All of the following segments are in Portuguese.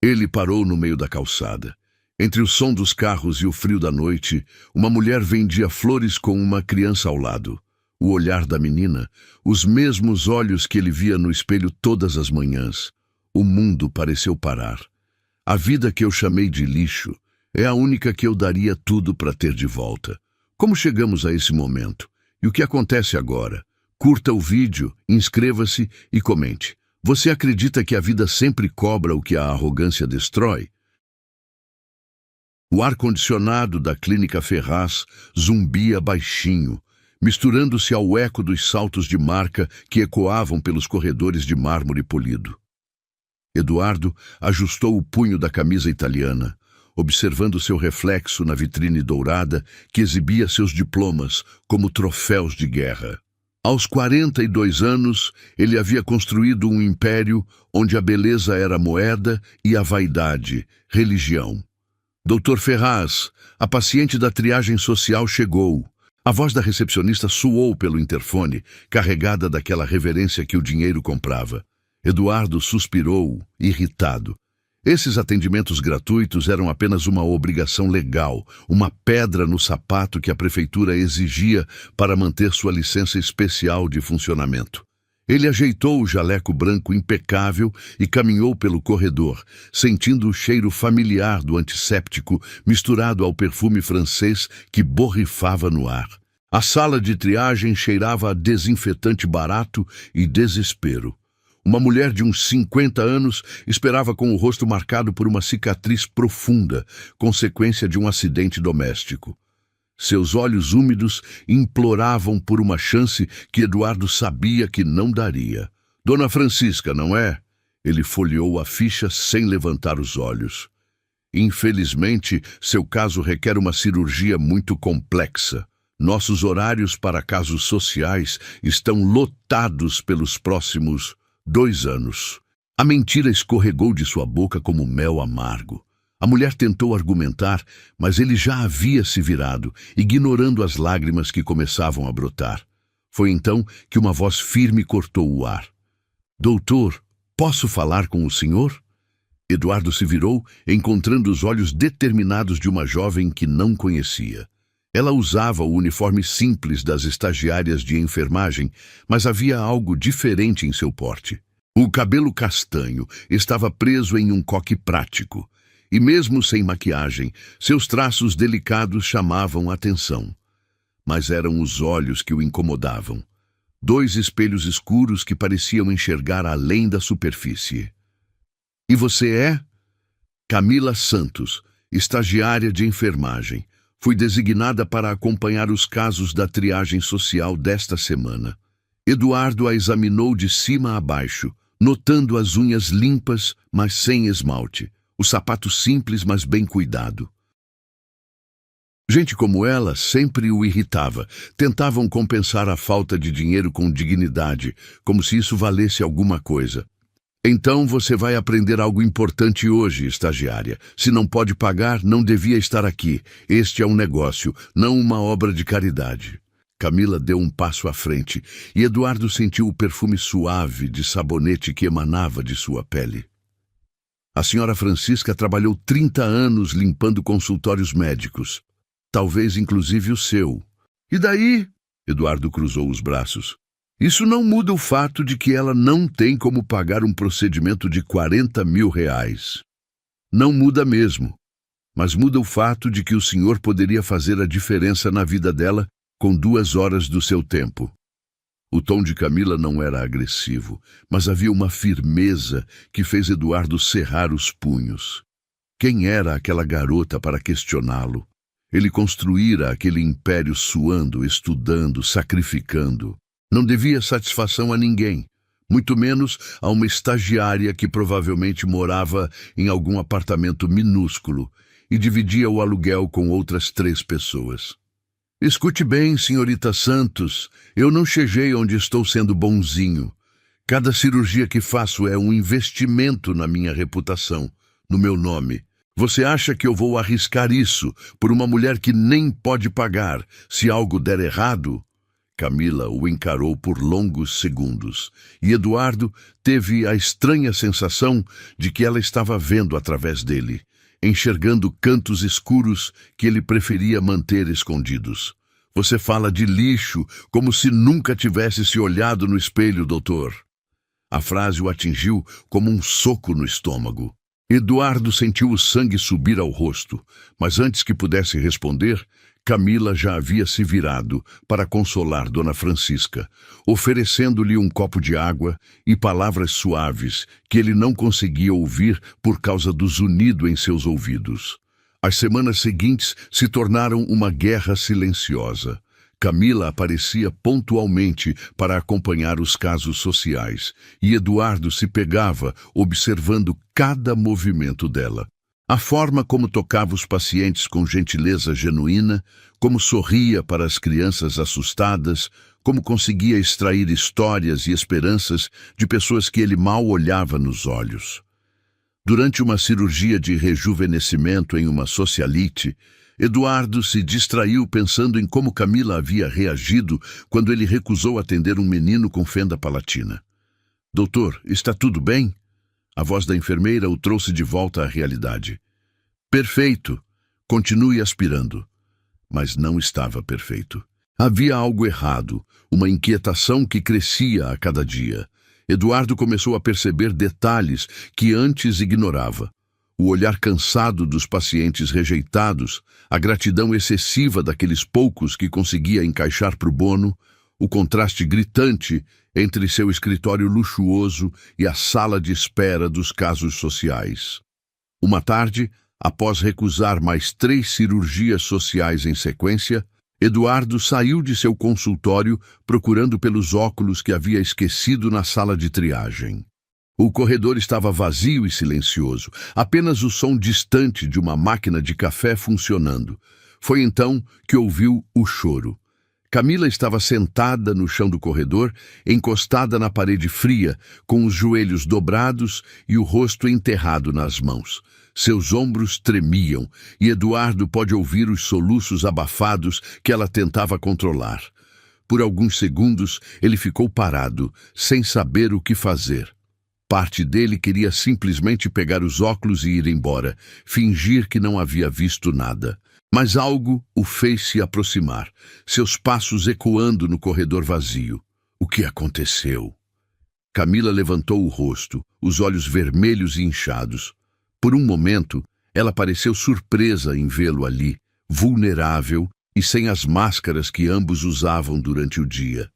Ele parou no meio da calçada. Entre o som dos carros e o frio da noite, uma mulher vendia flores com uma criança ao lado. O olhar da menina, os mesmos olhos que ele via no espelho todas as manhãs. O mundo pareceu parar. A vida que eu chamei de lixo é a única que eu daria tudo para ter de volta. Como chegamos a esse momento? E o que acontece agora? Curta o vídeo, inscreva-se e comente. Você acredita que a vida sempre cobra o que a arrogância destrói? O ar-condicionado da Clínica Ferraz zumbia baixinho, misturando-se ao eco dos saltos de marca que ecoavam pelos corredores de mármore polido. Eduardo ajustou o punho da camisa italiana, observando seu reflexo na vitrine dourada que exibia seus diplomas como troféus de guerra. Aos 42 anos, ele havia construído um império onde a beleza era moeda e a vaidade, religião. Doutor Ferraz, a paciente da triagem social chegou. A voz da recepcionista soou pelo interfone, carregada daquela reverência que o dinheiro comprava. Eduardo suspirou, irritado. Esses atendimentos gratuitos eram apenas uma obrigação legal, uma pedra no sapato que a prefeitura exigia para manter sua licença especial de funcionamento. Ele ajeitou o jaleco branco impecável e caminhou pelo corredor, sentindo o cheiro familiar do antisséptico misturado ao perfume francês que borrifava no ar. A sala de triagem cheirava a desinfetante barato e desespero. Uma mulher de uns 50 anos esperava com o rosto marcado por uma cicatriz profunda, consequência de um acidente doméstico. Seus olhos úmidos imploravam por uma chance que Eduardo sabia que não daria. Dona Francisca, não é? Ele folheou a ficha sem levantar os olhos. Infelizmente, seu caso requer uma cirurgia muito complexa. Nossos horários para casos sociais estão lotados pelos próximos 2 anos. A mentira escorregou de sua boca como mel amargo. A mulher tentou argumentar, mas ele já havia se virado, ignorando as lágrimas que começavam a brotar. Foi então que uma voz firme cortou o ar. Doutor, posso falar com o senhor? Eduardo se virou, encontrando os olhos determinados de uma jovem que não conhecia. Ela usava o uniforme simples das estagiárias de enfermagem, mas havia algo diferente em seu porte. O cabelo castanho estava preso em um coque prático, e mesmo sem maquiagem, seus traços delicados chamavam atenção. Mas eram os olhos que o incomodavam. 2 espelhos escuros que pareciam enxergar além da superfície. E você é? Camila Santos, estagiária de enfermagem. Fui designada para acompanhar os casos da triagem social desta semana. Eduardo a examinou de cima a baixo, notando as unhas limpas, mas sem esmalte. O sapato simples, mas bem cuidado. Gente como ela sempre o irritava. Tentavam compensar a falta de dinheiro com dignidade, como se isso valesse alguma coisa. Então você vai aprender algo importante hoje, estagiária. Se não pode pagar, não devia estar aqui. Este é um negócio, não uma obra de caridade. Camila deu um passo à frente, e Eduardo sentiu o perfume suave de sabonete que emanava de sua pele. A senhora Francisca trabalhou 30 anos limpando consultórios médicos. Talvez inclusive o seu. E daí? Eduardo cruzou os braços. Isso não muda o fato de que ela não tem como pagar um procedimento de 40 mil reais. Não muda mesmo. Mas muda o fato de que o senhor poderia fazer a diferença na vida dela com 2 horas do seu tempo. O tom de Camila não era agressivo, mas havia uma firmeza que fez Eduardo cerrar os punhos. Quem era aquela garota para questioná-lo? Ele construíra aquele império suando, estudando, sacrificando. Não devia satisfação a ninguém, muito menos a uma estagiária que provavelmente morava em algum apartamento minúsculo e dividia o aluguel com outras 3 pessoas. Escute bem, senhorita Santos, eu não cheguei onde estou sendo bonzinho. Cada cirurgia que faço é um investimento na minha reputação, no meu nome. Você acha que eu vou arriscar isso por uma mulher que nem pode pagar se algo der errado? Camila o encarou por longos segundos, e Eduardo teve a estranha sensação de que ela estava vendo através dele, enxergando cantos escuros que ele preferia manter escondidos. Você fala de lixo como se nunca tivesse se olhado no espelho, doutor. A frase o atingiu como um soco no estômago. Eduardo sentiu o sangue subir ao rosto, mas antes que pudesse responder, Camila já havia se virado para consolar Dona Francisca, oferecendo-lhe um copo de água e palavras suaves que ele não conseguia ouvir por causa do zunido em seus ouvidos. As semanas seguintes se tornaram uma guerra silenciosa. Camila aparecia pontualmente para acompanhar os casos sociais, e Eduardo se pegava observando cada movimento dela. A forma como tocava os pacientes com gentileza genuína, como sorria para as crianças assustadas, como conseguia extrair histórias e esperanças de pessoas que ele mal olhava nos olhos. Durante uma cirurgia de rejuvenescimento em uma socialite, Eduardo se distraiu pensando em como Camila havia reagido quando ele recusou atender um menino com fenda palatina. Doutor, está tudo bem? A voz da enfermeira o trouxe de volta à realidade. Perfeito. Continue aspirando. Mas não estava perfeito. Havia algo errado, uma inquietação que crescia a cada dia. Eduardo começou a perceber detalhes que antes ignorava. O olhar cansado dos pacientes rejeitados, a gratidão excessiva daqueles poucos que conseguia encaixar para o bono, o contraste gritante entre seu escritório luxuoso e a sala de espera dos casos sociais. Uma tarde, após recusar mais 3 cirurgias sociais em sequência, Eduardo saiu de seu consultório procurando pelos óculos que havia esquecido na sala de triagem. O corredor estava vazio e silencioso, apenas o som distante de uma máquina de café funcionando. Foi então que ouviu o choro. Camila estava sentada no chão do corredor, encostada na parede fria, com os joelhos dobrados e o rosto enterrado nas mãos. Seus ombros tremiam e Eduardo pôde ouvir os soluços abafados que ela tentava controlar. Por alguns segundos, ele ficou parado, sem saber o que fazer. Parte dele queria simplesmente pegar os óculos e ir embora, fingir que não havia visto nada. Mas algo o fez se aproximar, seus passos ecoando no corredor vazio. O que aconteceu? Camila levantou o rosto, os olhos vermelhos e inchados. Por um momento, ela pareceu surpresa em vê-lo ali, vulnerável e sem as máscaras que ambos usavam durante o dia.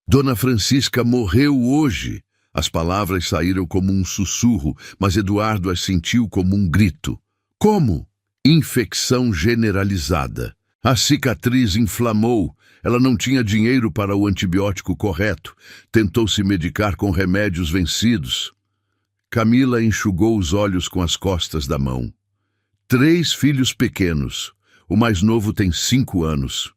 Dona Francisca morreu hoje! As palavras saíram como um sussurro, mas Eduardo as sentiu como um grito. Como? Infecção generalizada. A cicatriz inflamou. Ela não tinha dinheiro para o antibiótico correto. Tentou se medicar com remédios vencidos. Camila enxugou os olhos com as costas da mão. 3 filhos pequenos. O mais novo tem 5 anos.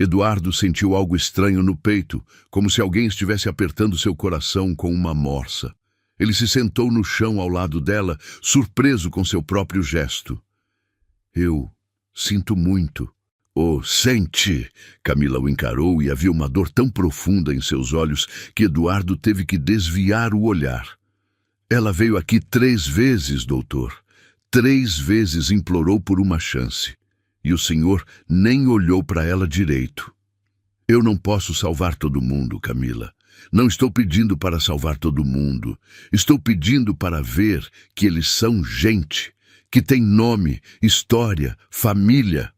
Eduardo sentiu algo estranho no peito, como se alguém estivesse apertando seu coração com uma morsa. Ele se sentou no chão ao lado dela, surpreso com seu próprio gesto. Eu sinto muito. Oh, sente! Camila o encarou e havia uma dor tão profunda em seus olhos que Eduardo teve que desviar o olhar. Ela veio aqui 3 vezes, doutor. 3 vezes implorou por uma chance. E o senhor nem olhou para ela direito. Eu não posso salvar todo mundo, Camila. Não estou pedindo para salvar todo mundo. Estou pedindo para ver que eles são gente, que tem nome, história, família.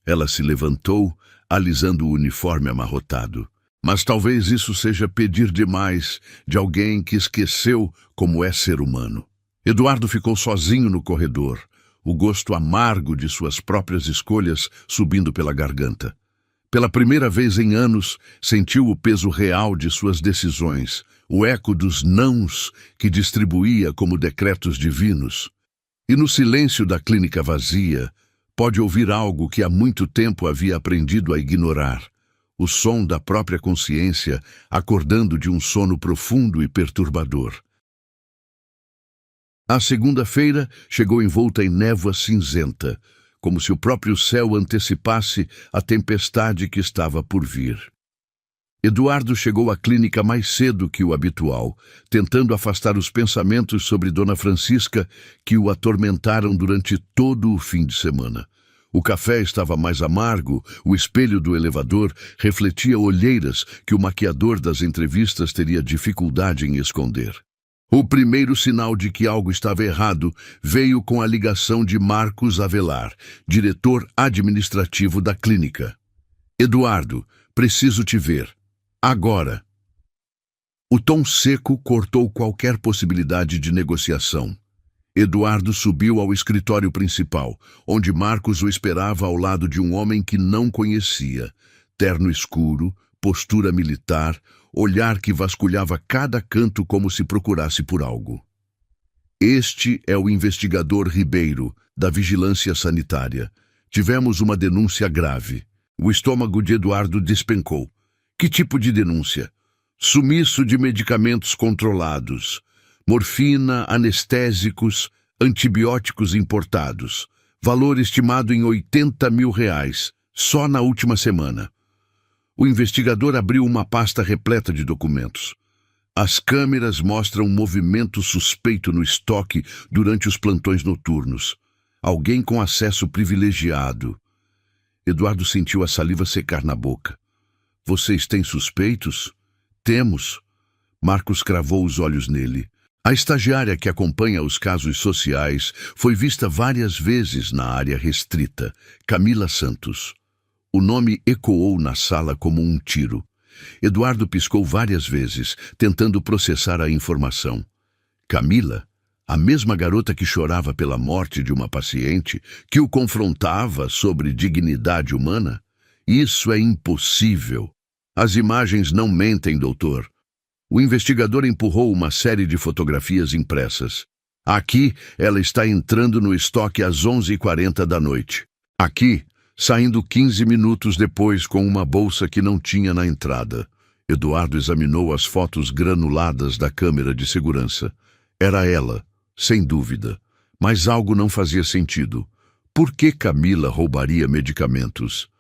Ela se levantou, alisando o uniforme amarrotado. Mas talvez isso seja pedir demais de alguém que esqueceu como é ser humano. Eduardo ficou sozinho no corredor, o gosto amargo de suas próprias escolhas subindo pela garganta. Pela primeira vez em anos, sentiu o peso real de suas decisões, o eco dos nãos que distribuía como decretos divinos. E no silêncio da clínica vazia, pode ouvir algo que há muito tempo havia aprendido a ignorar, o som da própria consciência acordando de um sono profundo e perturbador. A segunda-feira chegou envolta em névoa cinzenta, como se o próprio céu antecipasse a tempestade que estava por vir. Eduardo chegou à clínica mais cedo que o habitual, tentando afastar os pensamentos sobre Dona Francisca que o atormentaram durante todo o fim de semana. O café estava mais amargo, o espelho do elevador refletia olheiras que o maquiador das entrevistas teria dificuldade em esconder. O primeiro sinal de que algo estava errado veio com a ligação de Marcos Avelar, diretor administrativo da clínica. Eduardo, preciso te ver. Agora. O tom seco cortou qualquer possibilidade de negociação. Eduardo subiu ao escritório principal, onde Marcos o esperava ao lado de um homem que não conhecia. Terno escuro, postura militar, olhar que vasculhava cada canto como se procurasse por algo. Este é o investigador Ribeiro, da Vigilância Sanitária. Tivemos uma denúncia grave. O estômago de Eduardo despencou. Que tipo de denúncia? Sumiço de medicamentos controlados. Morfina, anestésicos, antibióticos importados. Valor estimado em R$80 mil, só na última semana. O investigador abriu uma pasta repleta de documentos. As câmeras mostram movimento suspeito no estoque durante os plantões noturnos. Alguém com acesso privilegiado. Eduardo sentiu a saliva secar na boca. Vocês têm suspeitos? Temos. Marcos cravou os olhos nele. A estagiária que acompanha os casos sociais foi vista várias vezes na área restrita, Camila Santos. O nome ecoou na sala como um tiro. Eduardo piscou várias vezes, tentando processar a informação. Camila, a mesma garota que chorava pela morte de uma paciente, que o confrontava sobre dignidade humana? Isso é impossível. As imagens não mentem, doutor. O investigador empurrou uma série de fotografias impressas. Aqui, ela está entrando no estoque às 11h40 da noite. Aqui, saindo 15 minutos depois com uma bolsa que não tinha na entrada. Eduardo examinou as fotos granuladas da câmera de segurança. Era ela, sem dúvida. Mas algo não fazia sentido. Por que Camila roubaria medicamentos?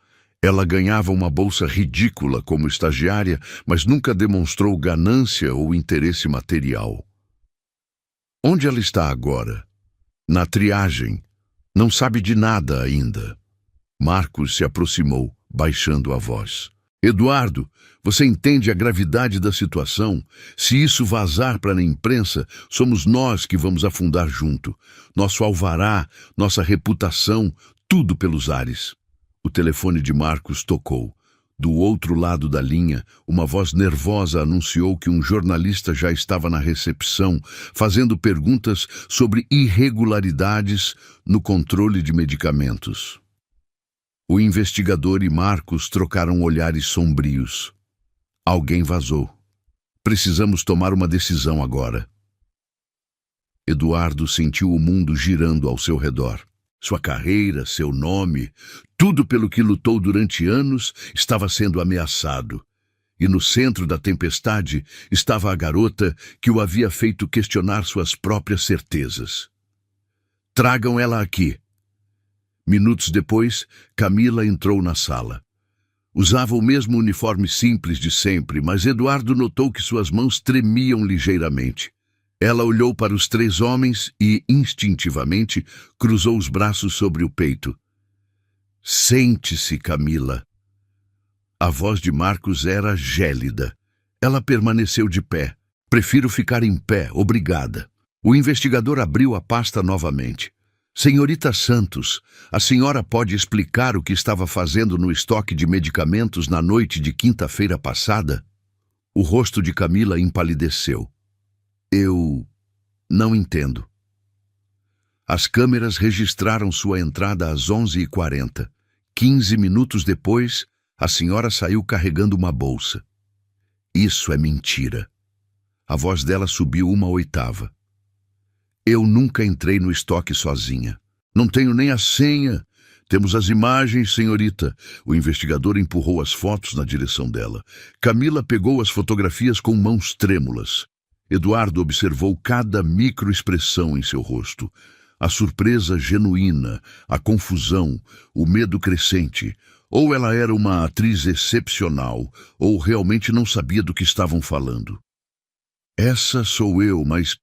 Ela ganhava uma bolsa ridícula como estagiária, mas nunca demonstrou ganância ou interesse material. Onde ela está agora? Na triagem. Não sabe de nada ainda. Marcos se aproximou, baixando a voz. Eduardo, você entende a gravidade da situação? Se isso vazar para a imprensa, somos nós que vamos afundar junto. Nosso alvará, nossa reputação, tudo pelos ares. O telefone de Marcos tocou. Do outro lado da linha, uma voz nervosa anunciou que um jornalista já estava na recepção, fazendo perguntas sobre irregularidades no controle de medicamentos. O investigador e Marcos trocaram olhares sombrios. Alguém vazou. Precisamos tomar uma decisão agora. Eduardo sentiu o mundo girando ao seu redor. Sua carreira, seu nome, tudo pelo que lutou durante anos estava sendo ameaçado. E no centro da tempestade estava a garota que o havia feito questionar suas próprias certezas. Tragam ela aqui. Minutos depois, Camila entrou na sala. Usava o mesmo uniforme simples de sempre, mas Eduardo notou que suas mãos tremiam ligeiramente. Ela olhou para os três homens e, instintivamente, cruzou os braços sobre o peito. Sente-se, Camila. A voz de Marcos era gélida. Ela permaneceu de pé. Prefiro ficar em pé, obrigada. O investigador abriu a pasta novamente. Senhorita Santos, a senhora pode explicar o que estava fazendo no estoque de medicamentos na noite de quinta-feira passada? O rosto de Camila empalideceu. Eu não entendo. As câmeras registraram sua entrada às 11h40. 15 minutos depois, a senhora saiu carregando uma bolsa. Isso é mentira. A voz dela subiu uma oitava. Eu nunca entrei no estoque sozinha. Não tenho nem a senha. Temos as imagens, senhorita. O investigador empurrou as fotos na direção dela. Camila pegou as fotografias com mãos trêmulas. Eduardo observou cada microexpressão em seu rosto. A surpresa genuína, a confusão, o medo crescente. Ou ela era uma atriz excepcional, ou realmente não sabia do que estavam falando. Essa sou eu, mas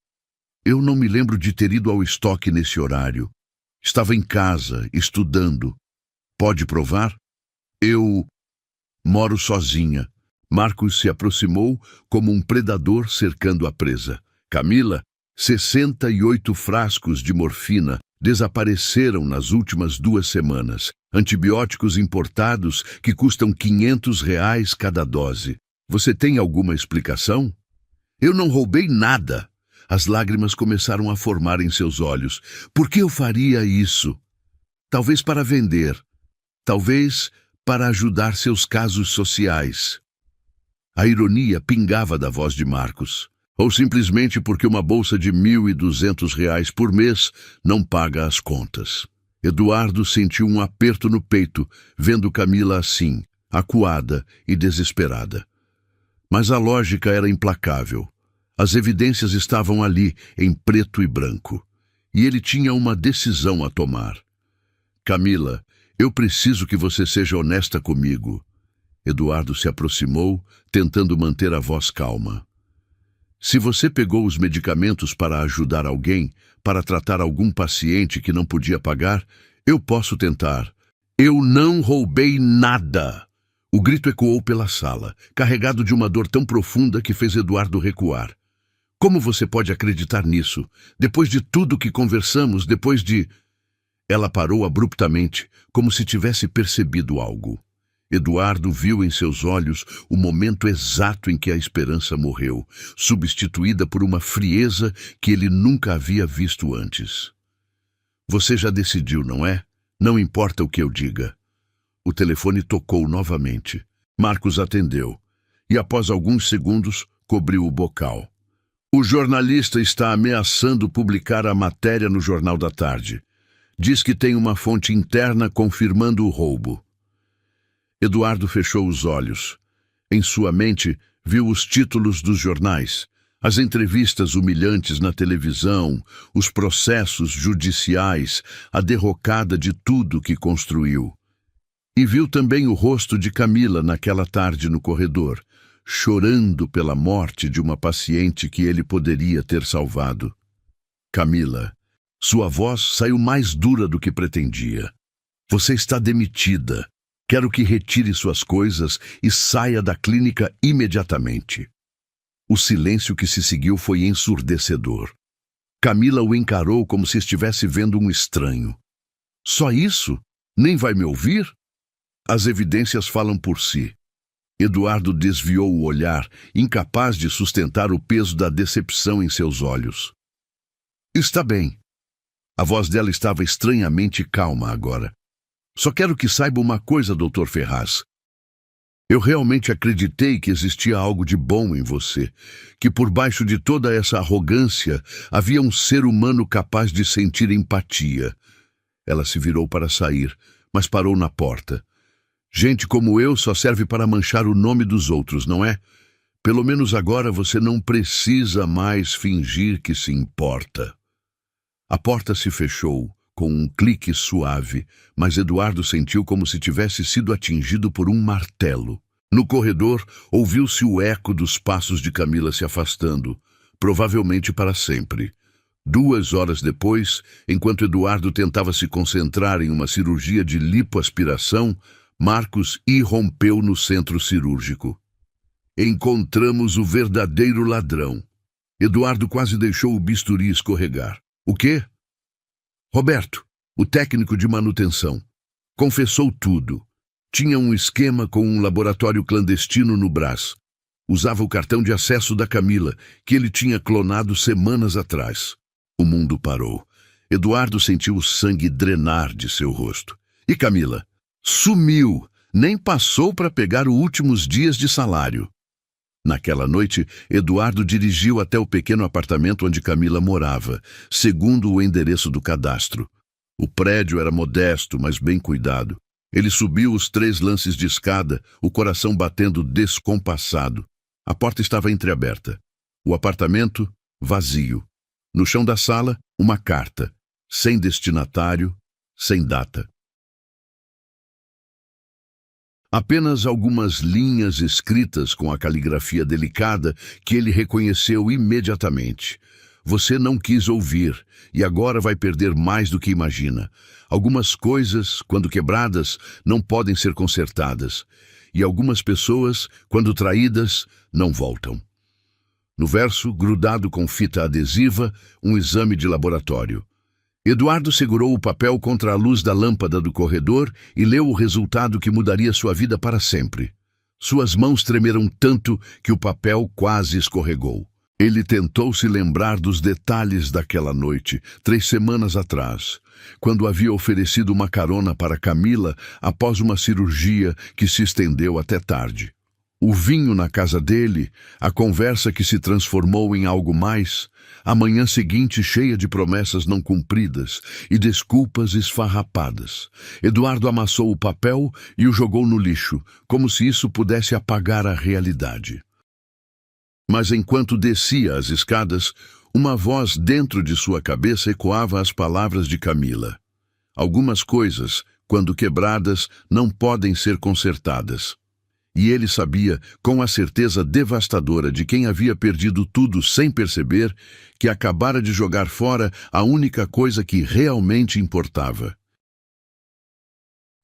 eu não me lembro de ter ido ao estoque nesse horário. Estava em casa, estudando. Pode provar? Eu moro sozinha. Marcos se aproximou como um predador cercando a presa. Camila, 68 frascos de morfina desapareceram nas últimas 2 semanas. Antibióticos importados que custam R$ 500 cada dose. Você tem alguma explicação? Eu não roubei nada. As lágrimas começaram a formar em seus olhos. Por que eu faria isso? Talvez para vender. Talvez para ajudar seus casos sociais. A ironia pingava da voz de Marcos. Ou simplesmente porque uma bolsa de R$ 1.200 por mês não paga as contas. Eduardo sentiu um aperto no peito, vendo Camila assim, acuada e desesperada. Mas a lógica era implacável. As evidências estavam ali, em preto e branco. E ele tinha uma decisão a tomar. Camila, eu preciso que você seja honesta comigo. Eduardo se aproximou, tentando manter a voz calma. Se você pegou os medicamentos para ajudar alguém, para tratar algum paciente que não podia pagar, eu posso tentar. Eu não roubei nada! O grito ecoou pela sala, carregado de uma dor tão profunda que fez Eduardo recuar. Como você pode acreditar nisso? Depois de tudo que conversamos, depois de... Ela parou abruptamente, como se tivesse percebido algo. Eduardo viu em seus olhos o momento exato em que a esperança morreu, substituída por uma frieza que ele nunca havia visto antes. Você já decidiu, não é? Não importa o que eu diga. O telefone tocou novamente. Marcos atendeu, e após alguns segundos, cobriu o bocal. O jornalista está ameaçando publicar a matéria no Jornal da Tarde. Diz que tem uma fonte interna confirmando o roubo. Eduardo fechou os olhos. Em sua mente, viu os títulos dos jornais, as entrevistas humilhantes na televisão, os processos judiciais, a derrocada de tudo que construiu. E viu também o rosto de Camila naquela tarde no corredor, chorando pela morte de uma paciente que ele poderia ter salvado. Camila, sua voz saiu mais dura do que pretendia. Você está demitida. Quero que retire suas coisas e saia da clínica imediatamente. O silêncio que se seguiu foi ensurdecedor. Camila o encarou como se estivesse vendo um estranho. Só isso? Nem vai me ouvir? As evidências falam por si. Eduardo desviou o olhar, incapaz de sustentar o peso da decepção em seus olhos. Está bem. A voz dela estava estranhamente calma agora. Só quero que saiba uma coisa, Dr. Ferraz. Eu realmente acreditei que existia algo de bom em você, que por baixo de toda essa arrogância havia um ser humano capaz de sentir empatia. Ela se virou para sair, mas parou na porta. Gente como eu só serve para manchar o nome dos outros, não é? Pelo menos agora você não precisa mais fingir que se importa. A porta se fechou, com um clique suave, mas Eduardo sentiu como se tivesse sido atingido por um martelo. No corredor, ouviu-se o eco dos passos de Camila se afastando, provavelmente para sempre. 2 horas depois, enquanto Eduardo tentava se concentrar em uma cirurgia de lipoaspiração, Marcos irrompeu no centro cirúrgico. Encontramos o verdadeiro ladrão. Eduardo quase deixou o bisturi escorregar. O quê? Roberto, o técnico de manutenção, confessou tudo. Tinha um esquema com um laboratório clandestino no Brás. Usava o cartão de acesso da Camila, que ele tinha clonado semanas atrás. O mundo parou. Eduardo sentiu o sangue drenar de seu rosto. E Camila? Sumiu! Nem passou para pegar os últimos dias de salário. Naquela noite, Eduardo dirigiu até o pequeno apartamento onde Camila morava, segundo o endereço do cadastro. O prédio era modesto, mas bem cuidado. Ele subiu os 3 lances de escada, o coração batendo descompassado. A porta estava entreaberta. O apartamento, vazio. No chão da sala, uma carta. sem destinatário, sem data. Apenas algumas linhas escritas com a caligrafia delicada que ele reconheceu imediatamente. Você não quis ouvir e agora vai perder mais do que imagina. Algumas coisas, quando quebradas, não podem ser consertadas. E algumas pessoas, quando traídas, não voltam. No verso, grudado com fita adesiva, um exame de laboratório. Eduardo segurou o papel contra a luz da lâmpada do corredor e leu o resultado que mudaria sua vida para sempre. Suas mãos tremeram tanto que o papel quase escorregou. Ele tentou se lembrar dos detalhes daquela noite, 3 semanas atrás, quando havia oferecido uma carona para Camila após uma cirurgia que se estendeu até tarde. O vinho na casa dele, a conversa que se transformou em algo mais, a manhã seguinte cheia de promessas não cumpridas e desculpas esfarrapadas. Eduardo amassou o papel e o jogou no lixo, como se isso pudesse apagar a realidade. Mas enquanto descia as escadas, uma voz dentro de sua cabeça ecoava as palavras de Camila. Algumas coisas, quando quebradas, não podem ser consertadas. E ele sabia, com a certeza devastadora de quem havia perdido tudo sem perceber, que acabara de jogar fora a única coisa que realmente importava.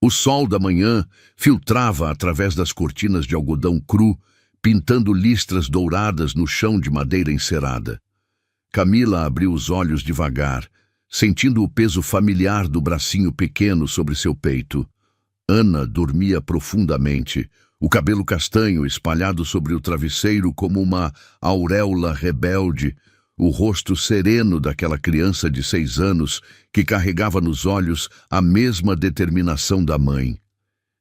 O sol da manhã filtrava através das cortinas de algodão cru, pintando listras douradas no chão de madeira encerada. Camila abriu os olhos devagar, sentindo o peso familiar do bracinho pequeno sobre seu peito. Ana dormia profundamente, o cabelo castanho espalhado sobre o travesseiro como uma auréola rebelde, o rosto sereno daquela criança de 6 anos que carregava nos olhos a mesma determinação da mãe.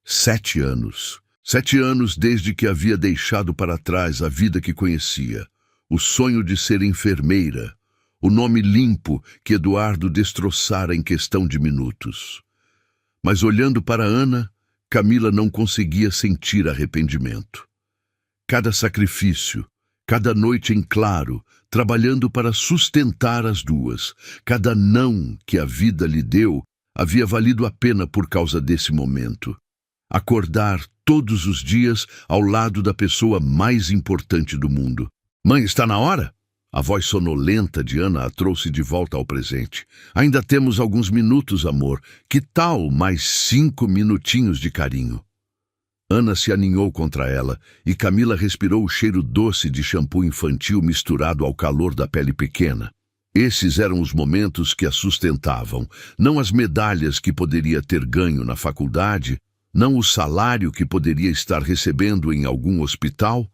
7 anos. 7 anos desde que havia deixado para trás a vida que conhecia, o sonho de ser enfermeira, o nome limpo que Eduardo destroçara em questão de minutos. Mas olhando para Ana, Camila não conseguia sentir arrependimento. Cada sacrifício, cada noite em claro, trabalhando para sustentar as duas, cada não que a vida lhe deu, havia valido a pena por causa desse momento. Acordar todos os dias ao lado da pessoa mais importante do mundo. Mãe, está na hora? A voz sonolenta de Ana a trouxe de volta ao presente. Ainda temos alguns minutos, amor. Que tal mais 5 minutinhos de carinho? Ana se aninhou contra ela e Camila respirou o cheiro doce de shampoo infantil misturado ao calor da pele pequena. Esses eram os momentos que a sustentavam, não as medalhas que poderia ter ganho na faculdade, não o salário que poderia estar recebendo em algum hospital,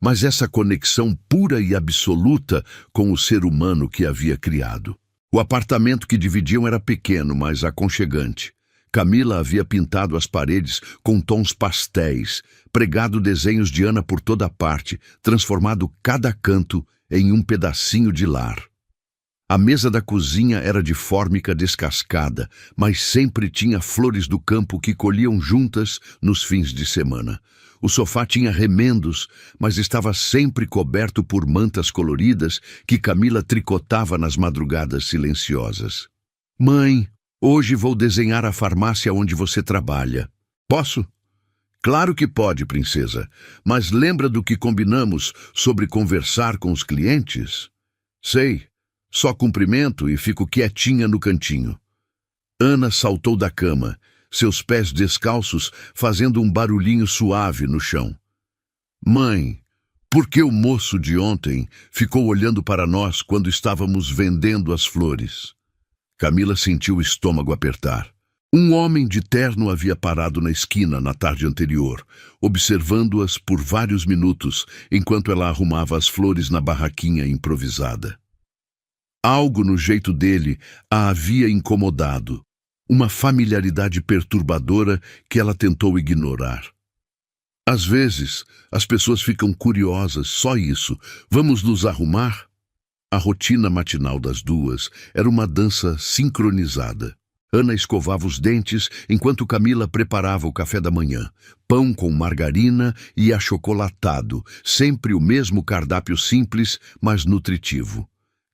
mas essa conexão pura e absoluta com o ser humano que havia criado. O apartamento que dividiam era pequeno, mas aconchegante. Camila havia pintado as paredes com tons pastéis, pregado desenhos de Ana por toda parte, transformado cada canto em um pedacinho de lar. A mesa da cozinha era de fórmica descascada, mas sempre tinha flores do campo que colhiam juntas nos fins de semana. O sofá tinha remendos, mas estava sempre coberto por mantas coloridas que Camila tricotava nas madrugadas silenciosas. Mãe, hoje vou desenhar a farmácia onde você trabalha. Posso? Claro que pode, princesa, mas lembra do que combinamos sobre conversar com os clientes? Sei, só cumprimento e fico quietinha no cantinho. Ana saltou da cama, seus pés descalços fazendo um barulhinho suave no chão. Mãe, por que o moço de ontem ficou olhando para nós quando estávamos vendendo as flores? Camila sentiu o estômago apertar. Um homem de terno havia parado na esquina na tarde anterior, observando-as por vários minutos enquanto ela arrumava as flores na barraquinha improvisada. Algo no jeito dele a havia incomodado, uma familiaridade perturbadora que ela tentou ignorar. Às vezes, as pessoas ficam curiosas, só isso. Vamos nos arrumar? A rotina matinal das duas era uma dança sincronizada. Ana escovava os dentes enquanto Camila preparava o café da manhã. Pão com margarina e achocolatado, sempre o mesmo cardápio simples, mas nutritivo.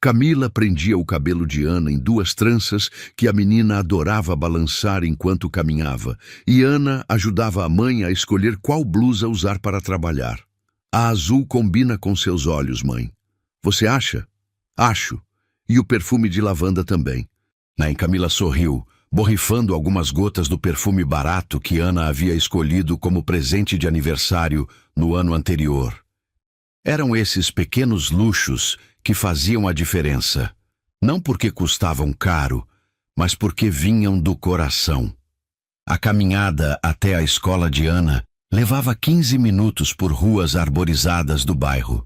Camila prendia o cabelo de Ana em 2 tranças que a menina adorava balançar enquanto caminhava, e Ana ajudava a mãe a escolher qual blusa usar para trabalhar. A azul combina com seus olhos, mãe. Você acha? Acho. E o perfume de lavanda também. Camila sorriu, borrifando algumas gotas do perfume barato que Ana havia escolhido como presente de aniversário no ano anterior. Eram esses pequenos luxos que faziam a diferença, não porque custavam caro, mas porque vinham do coração. A caminhada até a escola de Ana levava 15 minutos por ruas arborizadas do bairro.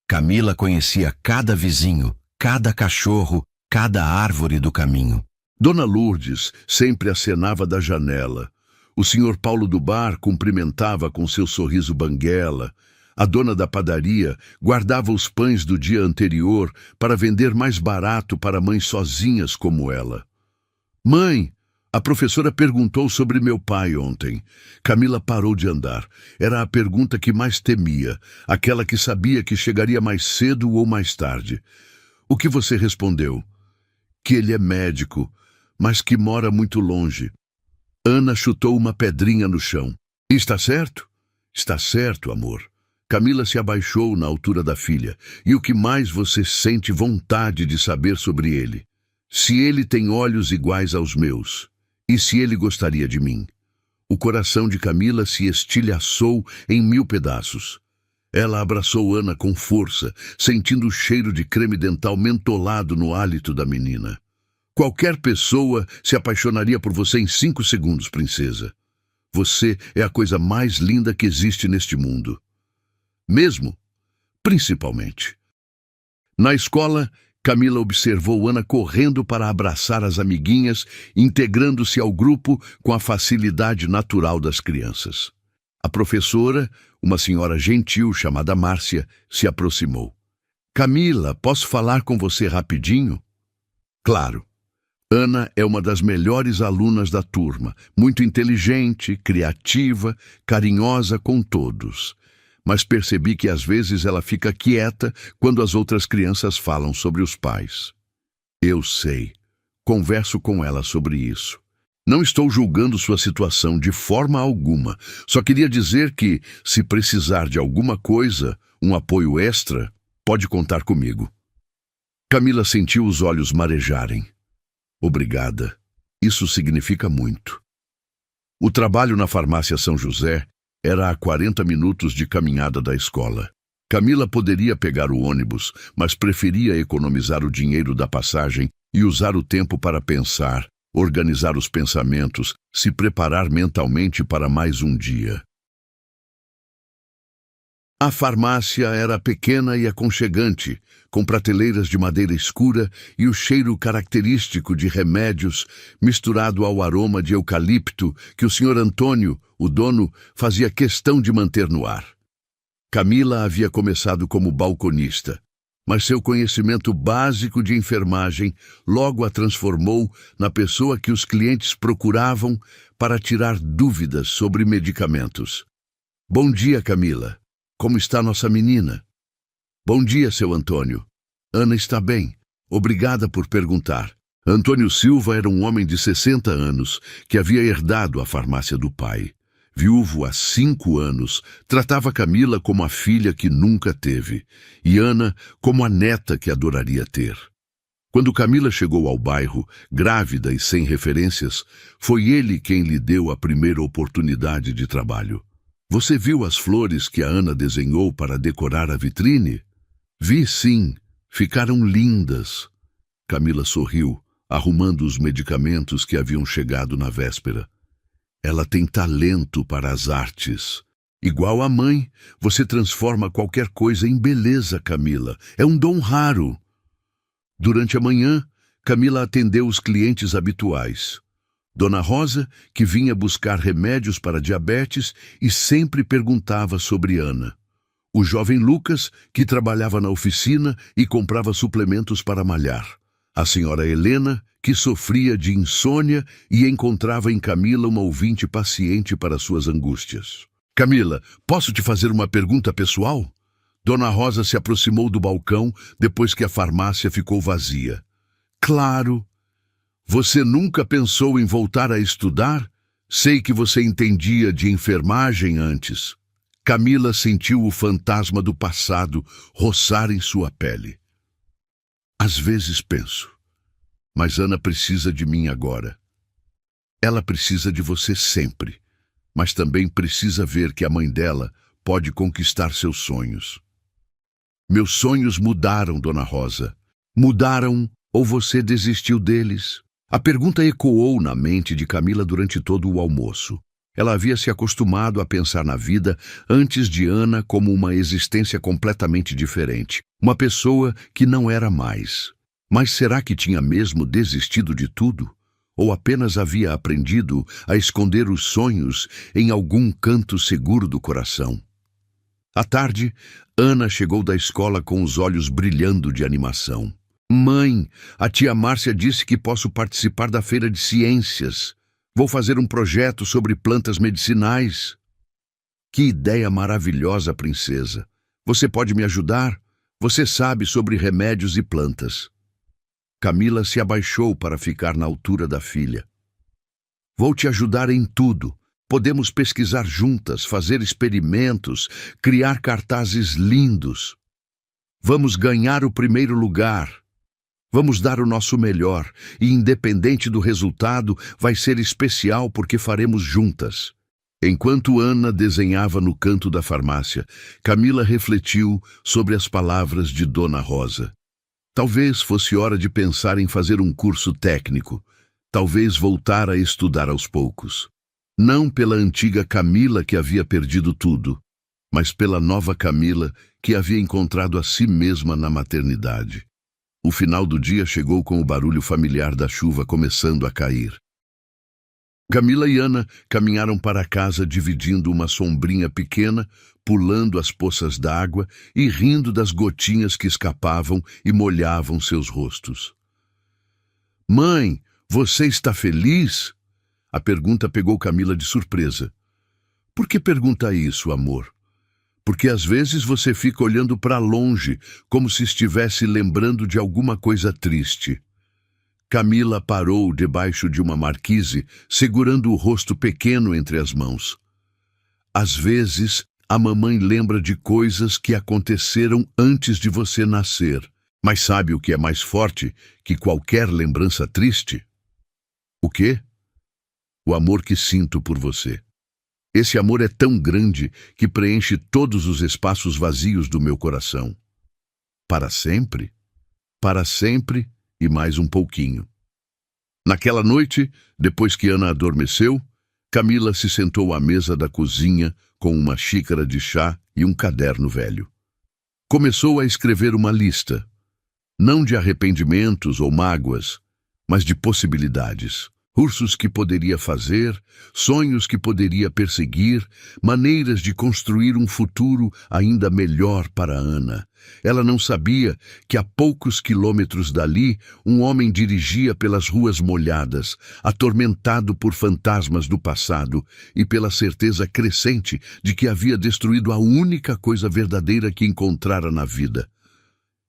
Camila conhecia cada vizinho, cada cachorro, cada árvore do caminho. Dona Lourdes sempre acenava da janela. O senhor Paulo do bar cumprimentava com seu sorriso banguela. A dona da padaria guardava os pães do dia anterior para vender mais barato para mães sozinhas como ela. Mãe, a professora perguntou sobre meu pai ontem. Camila parou de andar. Era a pergunta que mais temia, aquela que sabia que chegaria mais cedo ou mais tarde. O que você respondeu? Que ele é médico, mas que mora muito longe. Ana chutou uma pedrinha no chão. Está certo? Está certo, amor. Camila se abaixou na altura da filha. E o que mais você sente vontade de saber sobre ele? Se ele tem olhos iguais aos meus. E se ele gostaria de mim? O coração de Camila se estilhaçou em 1000 pedaços. Ela abraçou Ana com força, sentindo o cheiro de creme dental mentolado no hálito da menina. Qualquer pessoa se apaixonaria por você em 5 segundos, princesa. Você é a coisa mais linda que existe neste mundo. Mesmo, principalmente. Na escola, Camila observou Ana correndo para abraçar as amiguinhas, integrando-se ao grupo com a facilidade natural das crianças. A professora, uma senhora gentil chamada Márcia, se aproximou. Camila, posso falar com você rapidinho? Claro. Ana é uma das melhores alunas da turma, muito inteligente, criativa, carinhosa com todos. Mas percebi que às vezes ela fica quieta quando as outras crianças falam sobre os pais. Eu sei. Converso com ela sobre isso. Não estou julgando sua situação de forma alguma. Só queria dizer que, se precisar de alguma coisa, um apoio extra, pode contar comigo. Camila sentiu os olhos marejarem. Obrigada. Isso significa muito. O trabalho na farmácia São José era a 40 minutos de caminhada da escola. Camila poderia pegar o ônibus, mas preferia economizar o dinheiro da passagem e usar o tempo para pensar, organizar os pensamentos, se preparar mentalmente para mais um dia. A farmácia era pequena e aconchegante, com prateleiras de madeira escura e o cheiro característico de remédios misturado ao aroma de eucalipto que o Sr. Antônio, o dono, fazia questão de manter no ar. Camila havia começado como balconista, mas seu conhecimento básico de enfermagem logo a transformou na pessoa que os clientes procuravam para tirar dúvidas sobre medicamentos. Bom dia, Camila. Como está nossa menina? Bom dia, seu Antônio. Ana está bem. Obrigada por perguntar. Antônio Silva era um homem de 60 anos que havia herdado a farmácia do pai. Viúvo há 5 anos, tratava Camila como a filha que nunca teve, e Ana como a neta que adoraria ter. Quando Camila chegou ao bairro, grávida e sem referências, foi ele quem lhe deu a primeira oportunidade de trabalho. Você viu as flores que a Ana desenhou para decorar a vitrine? Vi sim, ficaram lindas. Camila sorriu, arrumando os medicamentos que haviam chegado na véspera. Ela tem talento para as artes. Igual a mãe, você transforma qualquer coisa em beleza, Camila. É um dom raro. Durante a manhã, Camila atendeu os clientes habituais. Dona Rosa, que vinha buscar remédios para diabetes e sempre perguntava sobre Ana. O jovem Lucas, que trabalhava na oficina e comprava suplementos para malhar. A senhora Helena, que sofria de insônia e encontrava em Camila uma ouvinte paciente para suas angústias. Camila, posso te fazer uma pergunta pessoal? Dona Rosa se aproximou do balcão depois que a farmácia ficou vazia. Claro! Você nunca pensou em voltar a estudar? Sei que você entendia de enfermagem antes. Camila sentiu o fantasma do passado roçar em sua pele. Às vezes penso, mas Ana precisa de mim agora. Ela precisa de você sempre, mas também precisa ver que a mãe dela pode conquistar seus sonhos. Meus sonhos mudaram, Dona Rosa. Mudaram ou você desistiu deles? A pergunta ecoou na mente de Camila durante todo o almoço. Ela havia se acostumado a pensar na vida antes de Ana como uma existência completamente diferente, uma pessoa que não era mais. Mas será que tinha mesmo desistido de tudo? Ou apenas havia aprendido a esconder os sonhos em algum canto seguro do coração? À tarde, Ana chegou da escola com os olhos brilhando de animação. Mãe, a tia Márcia disse que posso participar da feira de ciências. Vou fazer um projeto sobre plantas medicinais. Que ideia maravilhosa, princesa. Você pode me ajudar? Você sabe sobre remédios e plantas. Camila se abaixou para ficar na altura da filha. Vou te ajudar em tudo. Podemos pesquisar juntas, fazer experimentos, criar cartazes lindos. Vamos ganhar o primeiro lugar. Vamos dar o nosso melhor, e independente do resultado, vai ser especial porque faremos juntas. Enquanto Ana desenhava no canto da farmácia, Camila refletiu sobre as palavras de Dona Rosa. Talvez fosse hora de pensar em fazer um curso técnico, talvez voltar a estudar aos poucos. Não pela antiga Camila que havia perdido tudo, mas pela nova Camila que havia encontrado a si mesma na maternidade. O final do dia chegou com o barulho familiar da chuva começando a cair. Camila e Ana caminharam para casa dividindo uma sombrinha pequena, pulando as poças d'água e rindo das gotinhas que escapavam e molhavam seus rostos. Mãe, você está feliz? A pergunta pegou Camila de surpresa. Por que pergunta isso, amor? Porque às vezes você fica olhando para longe, como se estivesse lembrando de alguma coisa triste. Camila parou debaixo de uma marquise, segurando o rosto pequeno entre as mãos. Às vezes, a mamãe lembra de coisas que aconteceram antes de você nascer. Mas sabe o que é mais forte que qualquer lembrança triste? O quê? O amor que sinto por você. Esse amor é tão grande que preenche todos os espaços vazios do meu coração. Para sempre? Para sempre e mais um pouquinho. Naquela noite, depois que Ana adormeceu, Camila se sentou à mesa da cozinha com uma xícara de chá e um caderno velho. Começou a escrever uma lista, não de arrependimentos ou mágoas, mas de possibilidades. Cursos que poderia fazer, sonhos que poderia perseguir, maneiras de construir um futuro ainda melhor para Ana. Ela não sabia que a poucos quilômetros dali, um homem dirigia pelas ruas molhadas, atormentado por fantasmas do passado e pela certeza crescente de que havia destruído a única coisa verdadeira que encontrara na vida.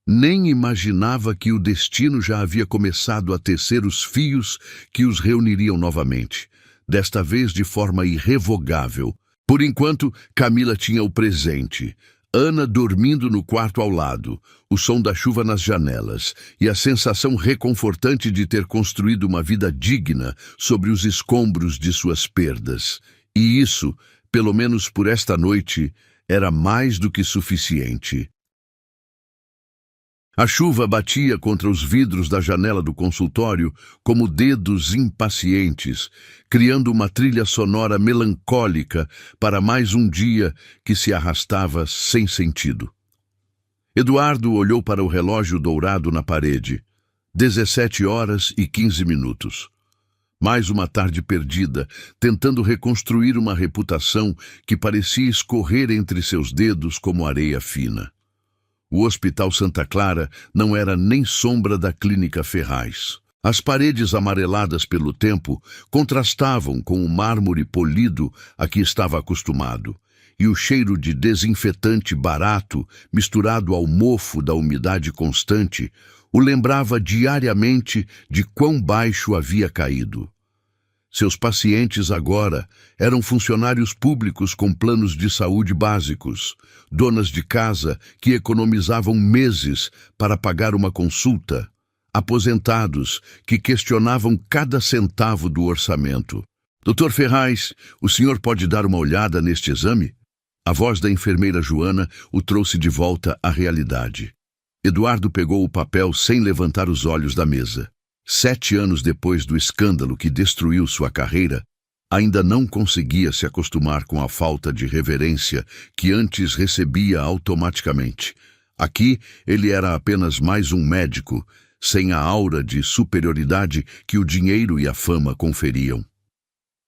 Nem imaginava que o destino já havia começado a tecer os fios que os reuniriam novamente, desta vez de forma irrevogável. Por enquanto, Camila tinha o presente. Ana dormindo no quarto ao lado, o som da chuva nas janelas e a sensação reconfortante de ter construído uma vida digna sobre os escombros de suas perdas. E isso, pelo menos por esta noite, era mais do que suficiente. A chuva batia contra os vidros da janela do consultório como dedos impacientes, criando uma trilha sonora melancólica para mais um dia que se arrastava sem sentido. Eduardo olhou para o relógio dourado na parede. 17h15. Mais uma tarde perdida, tentando reconstruir uma reputação que parecia escorrer entre seus dedos como areia fina. O Hospital Santa Clara não era nem sombra da Clínica Ferraz. As paredes amareladas pelo tempo contrastavam com o mármore polido a que estava acostumado, e o cheiro de desinfetante barato, misturado ao mofo da umidade constante, o lembrava diariamente de quão baixo havia caído. Seus pacientes agora eram funcionários públicos com planos de saúde básicos, donas de casa que economizavam meses para pagar uma consulta, aposentados que questionavam cada centavo do orçamento. Dr. Ferraz, o senhor pode dar uma olhada neste exame? A voz da enfermeira Joana o trouxe de volta à realidade. Eduardo pegou o papel sem levantar os olhos da mesa. 7 anos depois do escândalo que destruiu sua carreira, ainda não conseguia se acostumar com a falta de reverência que antes recebia automaticamente. Aqui, ele era apenas mais um médico, sem a aura de superioridade que o dinheiro e a fama conferiam.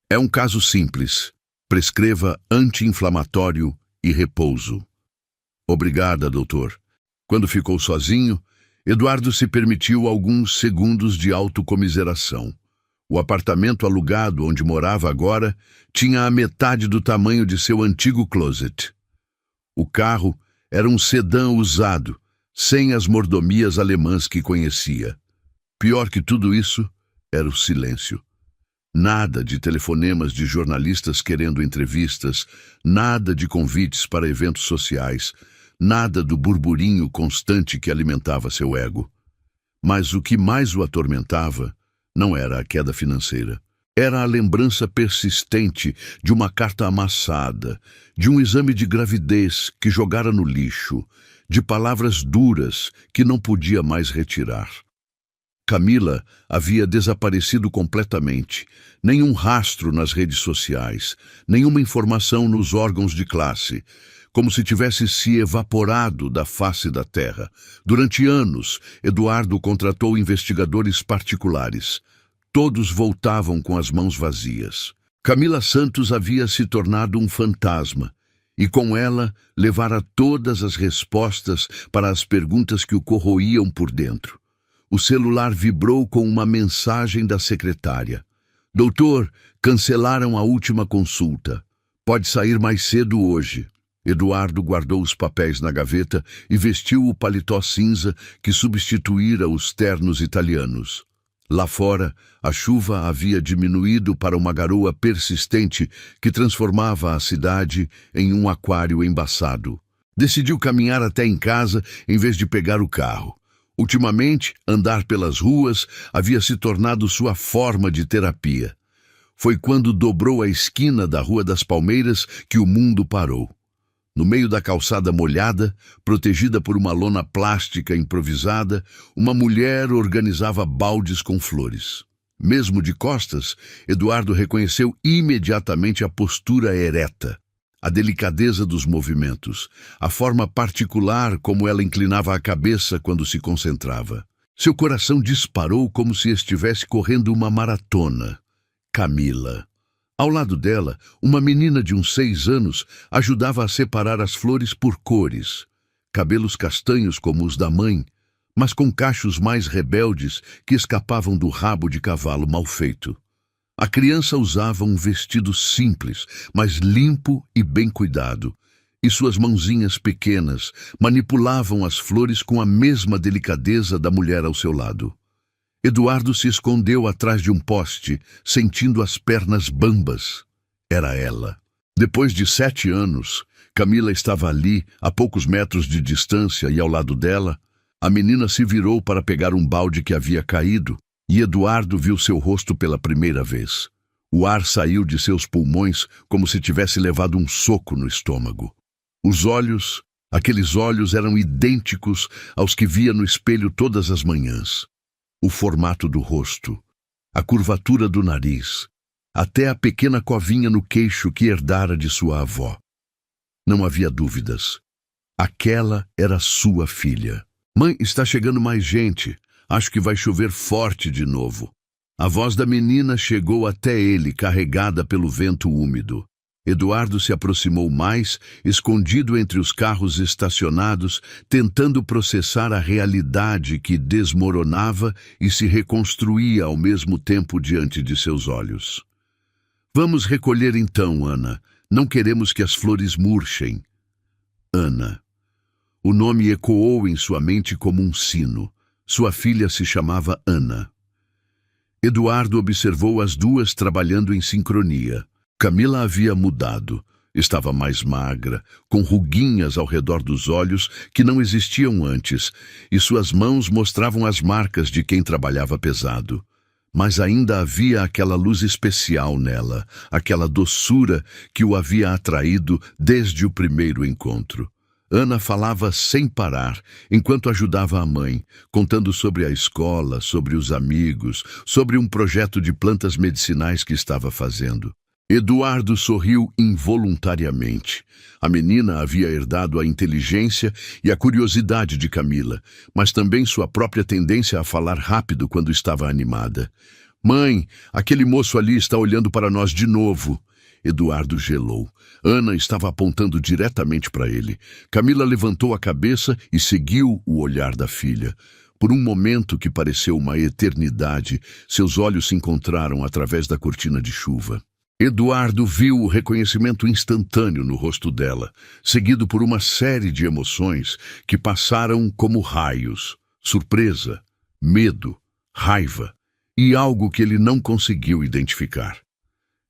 É um caso simples. Prescreva anti-inflamatório e repouso. Obrigada, doutor. Quando ficou sozinho, Eduardo se permitiu alguns segundos de autocomiseração. O apartamento alugado onde morava agora tinha a metade do tamanho de seu antigo closet. O carro era um sedã usado, sem as mordomias alemãs que conhecia. Pior que tudo isso era o silêncio. Nada de telefonemas de jornalistas querendo entrevistas, nada de convites para eventos sociais, nada do burburinho constante que alimentava seu ego. Mas o que mais o atormentava não era a queda financeira. Era a lembrança persistente de uma carta amassada, de um exame de gravidez que jogara no lixo, de palavras duras que não podia mais retirar. Camila havia desaparecido completamente. Nenhum rastro nas redes sociais, nenhuma informação nos órgãos de classe, como se tivesse se evaporado da face da terra. Durante anos, Eduardo contratou investigadores particulares. Todos voltavam com as mãos vazias. Camila Santos havia se tornado um fantasma, e com ela levara todas as respostas para as perguntas que o corroíam por dentro. O celular vibrou com uma mensagem da secretária. Doutor, cancelaram a última consulta. Pode sair mais cedo hoje. Eduardo guardou os papéis na gaveta e vestiu o paletó cinza que substituíra os ternos italianos. Lá fora, a chuva havia diminuído para uma garoa persistente que transformava a cidade em um aquário embaçado. Decidiu caminhar até em casa em vez de pegar o carro. Ultimamente, andar pelas ruas havia se tornado sua forma de terapia. Foi quando dobrou a esquina da Rua das Palmeiras que o mundo parou. No meio da calçada molhada, protegida por uma lona plástica improvisada, uma mulher organizava baldes com flores. Mesmo de costas, Eduardo reconheceu imediatamente a postura ereta, a delicadeza dos movimentos, a forma particular como ela inclinava a cabeça quando se concentrava. Seu coração disparou como se estivesse correndo uma maratona. Camila. Ao lado dela, uma menina de uns 6 anos ajudava a separar as flores por cores. Cabelos castanhos como os da mãe, mas com cachos mais rebeldes que escapavam do rabo de cavalo mal feito. A criança usava um vestido simples, mas limpo e bem cuidado, e suas mãozinhas pequenas manipulavam as flores com a mesma delicadeza da mulher ao seu lado. Eduardo se escondeu atrás de um poste, sentindo as pernas bambas. Era ela. Depois de 7 anos, Camila estava ali, a poucos metros de distância, e ao lado dela, a menina se virou para pegar um balde que havia caído, e Eduardo viu seu rosto pela primeira vez. O ar saiu de seus pulmões como se tivesse levado um soco no estômago. Os olhos, aqueles olhos eram idênticos aos que via no espelho todas as manhãs. O formato do rosto, a curvatura do nariz, até a pequena covinha no queixo que herdara de sua avó. Não havia dúvidas. Aquela era sua filha. Mãe, está chegando mais gente. Acho que vai chover forte de novo. A voz da menina chegou até ele, carregada pelo vento úmido. Eduardo se aproximou mais, escondido entre os carros estacionados, tentando processar a realidade que desmoronava e se reconstruía ao mesmo tempo diante de seus olhos. Vamos recolher então, Ana. Não queremos que as flores murchem. Ana. O nome ecoou em sua mente como um sino. Sua filha se chamava Ana. Eduardo observou as duas trabalhando em sincronia. Camila havia mudado. Estava mais magra, com ruguinhas ao redor dos olhos que não existiam antes, e suas mãos mostravam as marcas de quem trabalhava pesado. Mas ainda havia aquela luz especial nela, aquela doçura que o havia atraído desde o primeiro encontro. Ana falava sem parar, enquanto ajudava a mãe, contando sobre a escola, sobre os amigos, sobre um projeto de plantas medicinais que estava fazendo. Eduardo sorriu involuntariamente. A menina havia herdado a inteligência e a curiosidade de Camila, mas também sua própria tendência a falar rápido quando estava animada. "Mãe, aquele moço ali está olhando para nós de novo." Eduardo gelou. Ana estava apontando diretamente para ele. Camila levantou a cabeça e seguiu o olhar da filha. Por um momento que pareceu uma eternidade, seus olhos se encontraram através da cortina de chuva. Eduardo viu o reconhecimento instantâneo no rosto dela, seguido por uma série de emoções que passaram como raios: surpresa, medo, raiva e algo que ele não conseguiu identificar.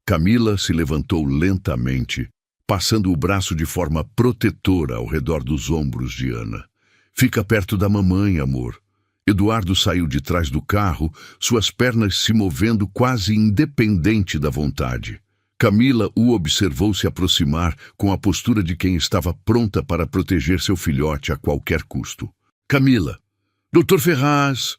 Camila se levantou lentamente, passando o braço de forma protetora ao redor dos ombros de Ana. "Fica perto da mamãe, amor." Eduardo saiu de trás do carro, suas pernas se movendo quase independente da vontade. Camila o observou se aproximar com a postura de quem estava pronta para proteger seu filhote a qualquer custo. "Camila, Dr. Ferraz."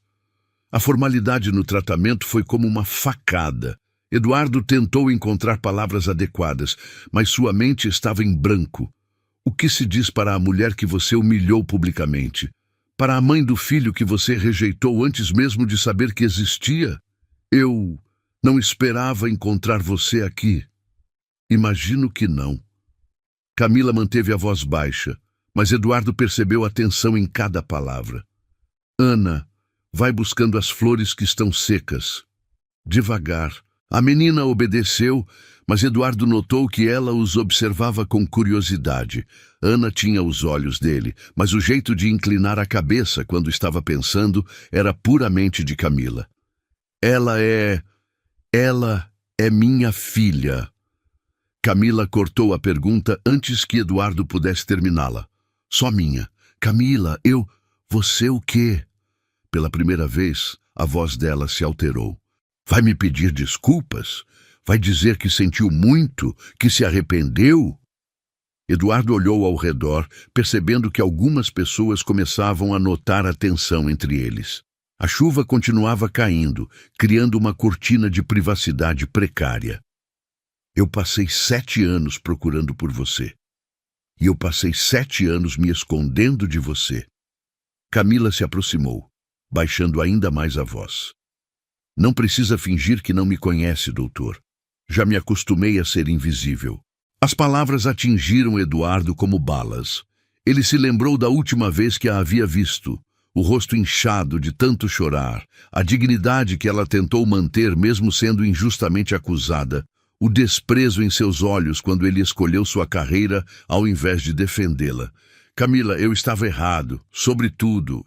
A formalidade no tratamento foi como uma facada. Eduardo tentou encontrar palavras adequadas, mas sua mente estava em branco. O que se diz para a mulher que você humilhou publicamente? Para a mãe do filho que você rejeitou antes mesmo de saber que existia? "Eu não esperava encontrar você aqui." "Imagino que não." Camila manteve a voz baixa, mas Eduardo percebeu a tensão em cada palavra. "Ana, vai buscando as flores que estão secas." Devagar. A menina obedeceu, mas Eduardo notou que ela os observava com curiosidade. Ana tinha os olhos dele, mas o jeito de inclinar a cabeça quando estava pensando era puramente de Camila. Ela é minha filha." Camila cortou a pergunta antes que Eduardo pudesse terminá-la. "Só minha. Camila, Você o quê?" Pela primeira vez, a voz dela se alterou. "Vai me pedir desculpas? Vai dizer que sentiu muito, que se arrependeu?" Eduardo olhou ao redor, percebendo que algumas pessoas começavam a notar a tensão entre eles. A chuva continuava caindo, criando uma cortina de privacidade precária. "Eu passei 7 anos procurando por você. E eu passei 7 anos me escondendo de você." Camila se aproximou, baixando ainda mais a voz. "Não precisa fingir que não me conhece, doutor. Já me acostumei a ser invisível." As palavras atingiram Eduardo como balas. Ele se lembrou da última vez que a havia visto, o rosto inchado de tanto chorar, a dignidade que ela tentou manter mesmo sendo injustamente acusada, o desprezo em seus olhos quando ele escolheu sua carreira ao invés de defendê-la. "Camila, eu estava errado. Sobretudo,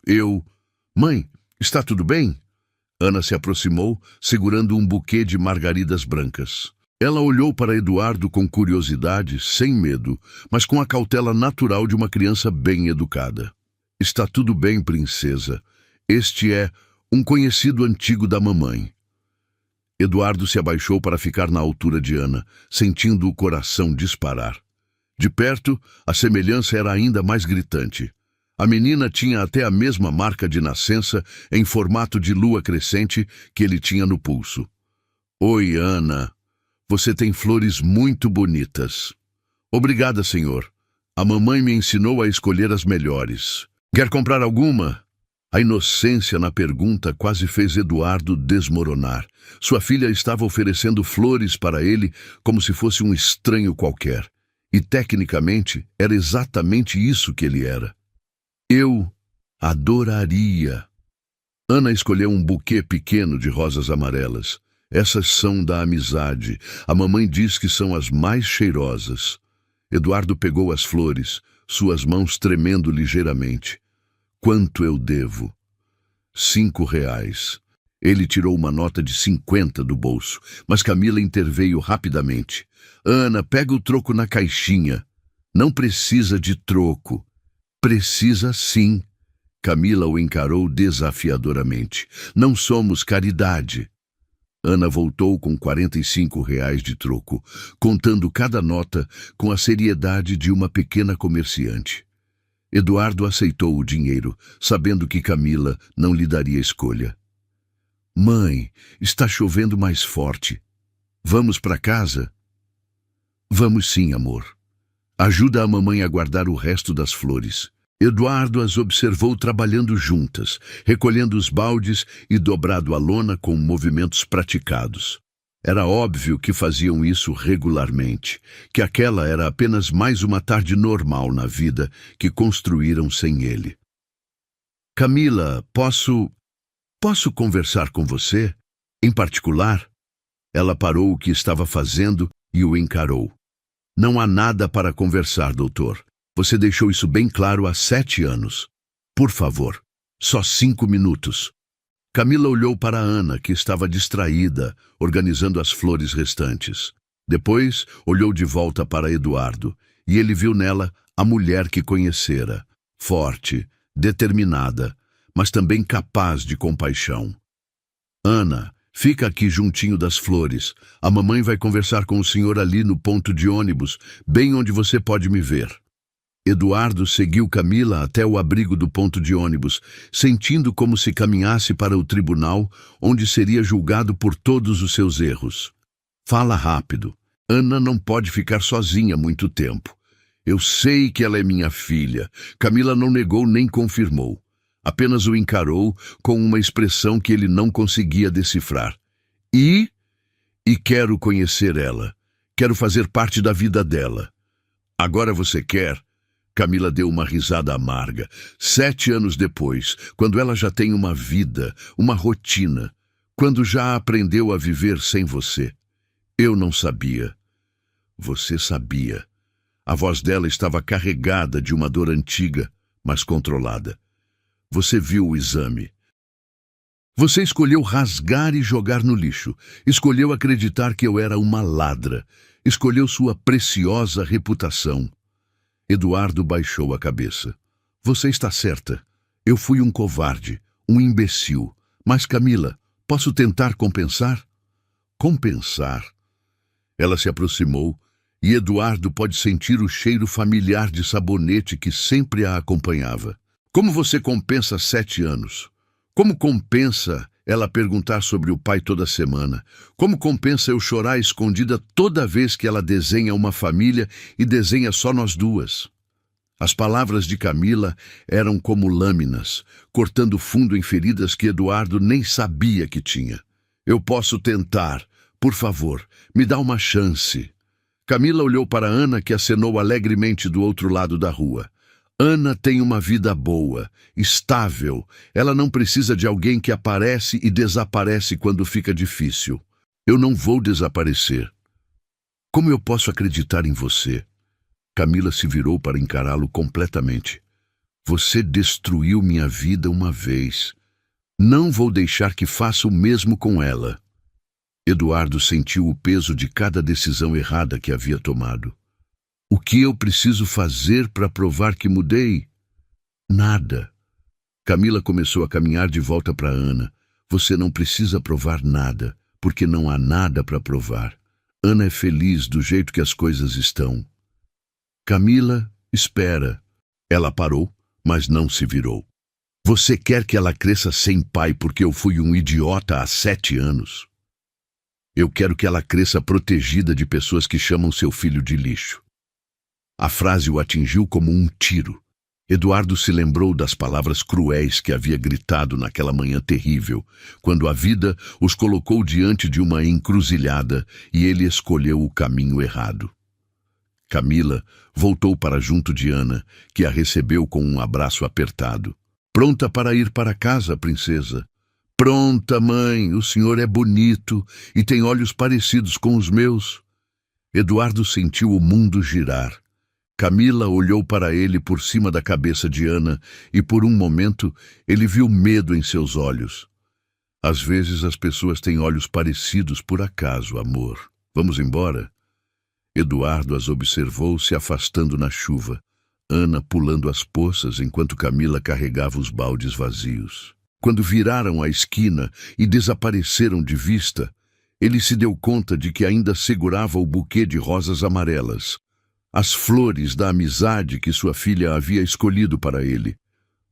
Mãe, está tudo bem?" Ana se aproximou, segurando um buquê de margaridas brancas. Ela olhou para Eduardo com curiosidade, sem medo, mas com a cautela natural de uma criança bem educada. "Está tudo bem, princesa. Este é um conhecido antigo da mamãe." Eduardo se abaixou para ficar na altura de Ana, sentindo o coração disparar. De perto, a semelhança era ainda mais gritante. A menina tinha até a mesma marca de nascença em formato de lua crescente que ele tinha no pulso. "Oi, Ana. Você tem flores muito bonitas." "Obrigada, senhor. A mamãe me ensinou a escolher as melhores. Quer comprar alguma?" A inocência na pergunta quase fez Eduardo desmoronar. Sua filha estava oferecendo flores para ele como se fosse um estranho qualquer. E, tecnicamente, era exatamente isso que ele era. "Eu adoraria." Ana escolheu um buquê pequeno de rosas amarelas. Essas são da amizade. A mamãe diz que são as mais cheirosas. Eduardo pegou as flores, suas mãos tremendo ligeiramente. Quanto eu devo? 5 reais. Ele tirou uma nota de 50 do bolso, mas Camila interveio rapidamente. Ana, pega o troco na caixinha. Não precisa de troco. Precisa sim. Camila o encarou desafiadoramente. Não somos caridade. Ana voltou com 45 reais de troco, contando cada nota com a seriedade de uma pequena comerciante. Eduardo aceitou o dinheiro, sabendo que Camila não lhe daria escolha. Mãe, está chovendo mais forte. Vamos para casa? Vamos sim, amor. Ajuda a mamãe a guardar o resto das flores. Eduardo as observou trabalhando juntas, recolhendo os baldes e dobrado a lona com movimentos praticados. Era óbvio que faziam isso regularmente, que aquela era apenas mais uma tarde normal na vida que construíram sem ele. Camila, posso conversar com você? Em particular? Ela parou o que estava fazendo e o encarou. Não há nada para conversar, doutor. Você deixou isso bem claro há 7 anos. Por favor, só 5 minutos. Camila olhou para Ana, que estava distraída, organizando as flores restantes. Depois, olhou de volta para Eduardo, e ele viu nela a mulher que conhecera, forte, determinada, mas também capaz de compaixão. Ana, fica aqui juntinho das flores. A mamãe vai conversar com o senhor ali no ponto de ônibus, bem onde você pode me ver. Eduardo seguiu Camila até o abrigo do ponto de ônibus, sentindo como se caminhasse para o tribunal, onde seria julgado por todos os seus erros. Fala rápido. Ana não pode ficar sozinha muito tempo. Eu sei que ela é minha filha. Camila não negou nem confirmou. Apenas o encarou com uma expressão que ele não conseguia decifrar. E quero conhecer ela. Quero fazer parte da vida dela. Agora você quer? Camila deu uma risada amarga. 7 anos depois, quando ela já tem uma vida, uma rotina, quando já aprendeu a viver sem você. Eu não sabia. Você sabia. A voz dela estava carregada de uma dor antiga, mas controlada. Você viu o exame. Você escolheu rasgar e jogar no lixo. Escolheu acreditar que eu era uma ladra. Escolheu sua preciosa reputação. Eduardo baixou a cabeça. Você está certa. Eu fui um covarde, um imbecil. Mas, Camila, posso tentar compensar? Compensar? Ela se aproximou e Eduardo pode sentir o cheiro familiar de sabonete que sempre a acompanhava. Como você compensa 7 anos? Como compensa ela perguntar sobre o pai toda semana? Como compensa eu chorar escondida toda vez que ela desenha uma família e desenha só nós duas? As palavras de Camila eram como lâminas, cortando fundo em feridas que Eduardo nem sabia que tinha. Eu posso tentar. Por favor, me dá uma chance. Camila olhou para Ana, que acenou alegremente do outro lado da rua. Ana tem uma vida boa, estável. Ela não precisa de alguém que aparece e desaparece quando fica difícil. Eu não vou desaparecer. Como eu posso acreditar em você? Camila se virou para encará-lo completamente. Você destruiu minha vida uma vez. Não vou deixar que faça o mesmo com ela. Eduardo sentiu o peso de cada decisão errada que havia tomado. O que eu preciso fazer para provar que mudei? Nada. Camila começou a caminhar de volta para Ana. Você não precisa provar nada, porque não há nada para provar. Ana é feliz do jeito que as coisas estão. Camila, espera. Ela parou, mas não se virou. Você quer que ela cresça sem pai porque eu fui um idiota há 7 anos? Eu quero que ela cresça protegida de pessoas que chamam seu filho de lixo. A frase o atingiu como um tiro. Eduardo se lembrou das palavras cruéis que havia gritado naquela manhã terrível, quando a vida os colocou diante de uma encruzilhada e ele escolheu o caminho errado. Camila voltou para junto de Ana, que a recebeu com um abraço apertado. Pronta para ir para casa, princesa? Pronta, mãe, o senhor é bonito e tem olhos parecidos com os meus. Eduardo sentiu o mundo girar. Camila olhou para ele por cima da cabeça de Ana e, por um momento, ele viu medo em seus olhos. Às vezes as pessoas têm olhos parecidos por acaso, amor. Vamos embora? Eduardo as observou se afastando na chuva, Ana pulando as poças enquanto Camila carregava os baldes vazios. Quando viraram a esquina e desapareceram de vista, ele se deu conta de que ainda segurava o buquê de rosas amarelas, as flores da amizade que sua filha havia escolhido para ele.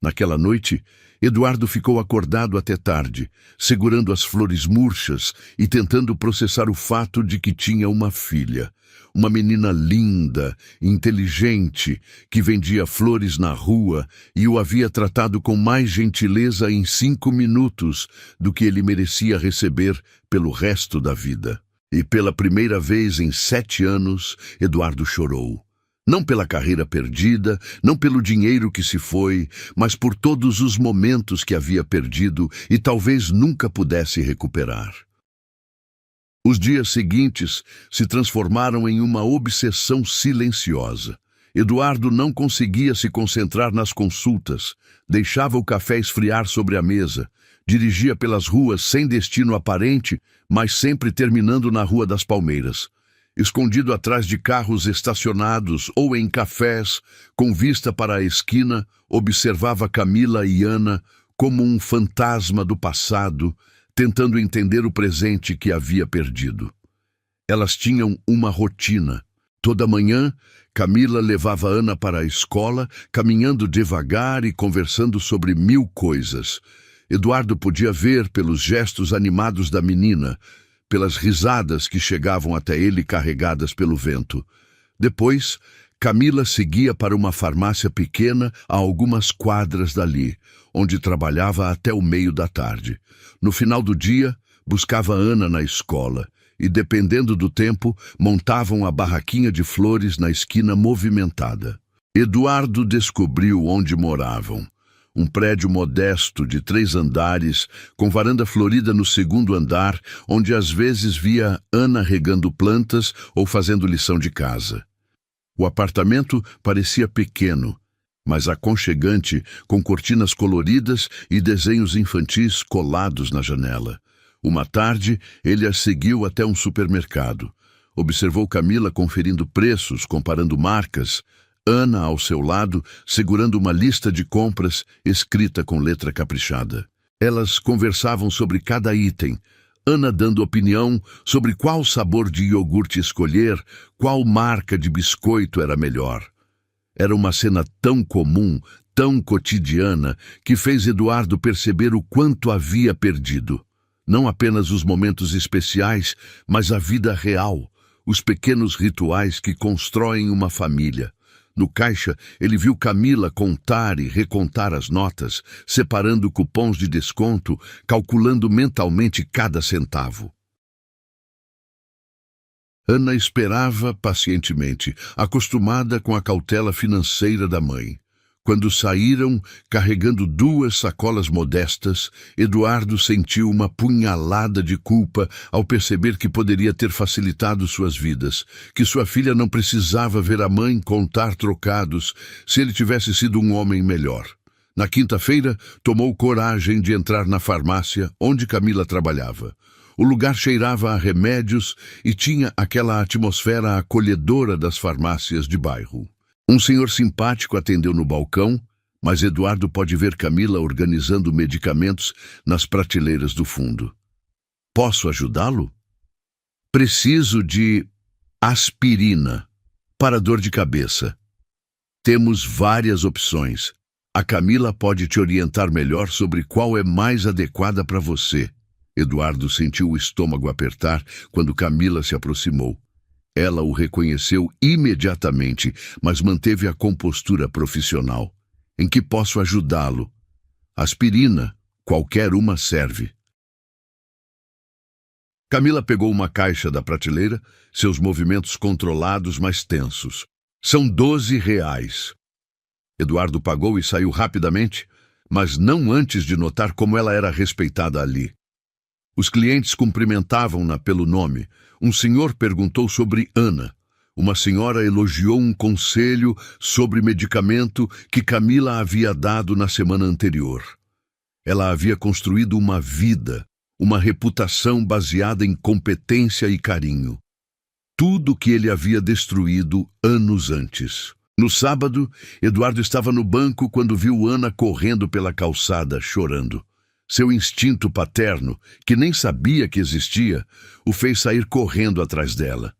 Naquela noite, Eduardo ficou acordado até tarde, segurando as flores murchas e tentando processar o fato de que tinha uma filha, uma menina linda, inteligente, que vendia flores na rua e o havia tratado com mais gentileza em 5 minutos do que ele merecia receber pelo resto da vida. E pela primeira vez em 7 anos, Eduardo chorou. Não pela carreira perdida, não pelo dinheiro que se foi, mas por todos os momentos que havia perdido e talvez nunca pudesse recuperar. Os dias seguintes se transformaram em uma obsessão silenciosa. Eduardo não conseguia se concentrar nas consultas, deixava o café esfriar sobre a mesa, dirigia pelas ruas sem destino aparente, mas sempre terminando na Rua das Palmeiras. Escondido atrás de carros estacionados ou em cafés, com vista para a esquina, observava Camila e Ana como um fantasma do passado, tentando entender o presente que havia perdido. Elas tinham uma rotina. Toda manhã, Camila levava Ana para a escola, caminhando devagar e conversando sobre 1000 coisas. Eduardo podia ver pelos gestos animados da menina, pelas risadas que chegavam até ele carregadas pelo vento. Depois, Camila seguia para uma farmácia pequena a algumas quadras dali, onde trabalhava até o meio da tarde. No final do dia, buscava Ana na escola e, dependendo do tempo, montavam a barraquinha de flores na esquina movimentada. Eduardo descobriu onde moravam. Um prédio modesto de 3 andares, com varanda florida no 2º andar, onde às vezes via Ana regando plantas ou fazendo lição de casa. O apartamento parecia pequeno, mas aconchegante, com cortinas coloridas e desenhos infantis colados na janela. Uma tarde, ele a seguiu até um supermercado. Observou Camila conferindo preços, comparando marcas, Ana ao seu lado, segurando uma lista de compras escrita com letra caprichada. Elas conversavam sobre cada item, Ana dando opinião sobre qual sabor de iogurte escolher, qual marca de biscoito era melhor. Era uma cena tão comum, tão cotidiana, que fez Eduardo perceber o quanto havia perdido. Não apenas os momentos especiais, mas a vida real, os pequenos rituais que constroem uma família. No caixa, ele viu Camila contar e recontar as notas, separando cupons de desconto, calculando mentalmente cada centavo. Ana esperava pacientemente, acostumada com a cautela financeira da mãe. Quando saíram, carregando 2 sacolas modestas, Eduardo sentiu uma punhalada de culpa ao perceber que poderia ter facilitado suas vidas, que sua filha não precisava ver a mãe contar trocados se ele tivesse sido um homem melhor. Na quinta-feira, tomou coragem de entrar na farmácia onde Camila trabalhava. O lugar cheirava a remédios e tinha aquela atmosfera acolhedora das farmácias de bairro. Um senhor simpático atendeu no balcão, mas Eduardo pode ver Camila organizando medicamentos nas prateleiras do fundo. Posso ajudá-lo? Preciso de aspirina para dor de cabeça. Temos várias opções. A Camila pode te orientar melhor sobre qual é mais adequada para você. Eduardo sentiu o estômago apertar quando Camila se aproximou. Ela o reconheceu imediatamente, mas manteve a compostura profissional. Em que posso ajudá-lo? Aspirina, qualquer uma serve. Camila pegou uma caixa da prateleira, seus movimentos controlados, mas tensos. São R$ 12. Eduardo pagou e saiu rapidamente. mas não antes de notar como ela era respeitada ali. Os clientes cumprimentavam-na pelo nome. Um senhor perguntou sobre Ana. Uma senhora elogiou um conselho sobre medicamento que Camila havia dado na semana anterior. Ela havia construído uma vida, uma reputação baseada em competência e carinho. Tudo que ele havia destruído anos antes. No sábado, Eduardo estava no banco quando viu Ana correndo pela calçada, chorando. Seu instinto paterno, que nem sabia que existia, o fez sair correndo atrás dela.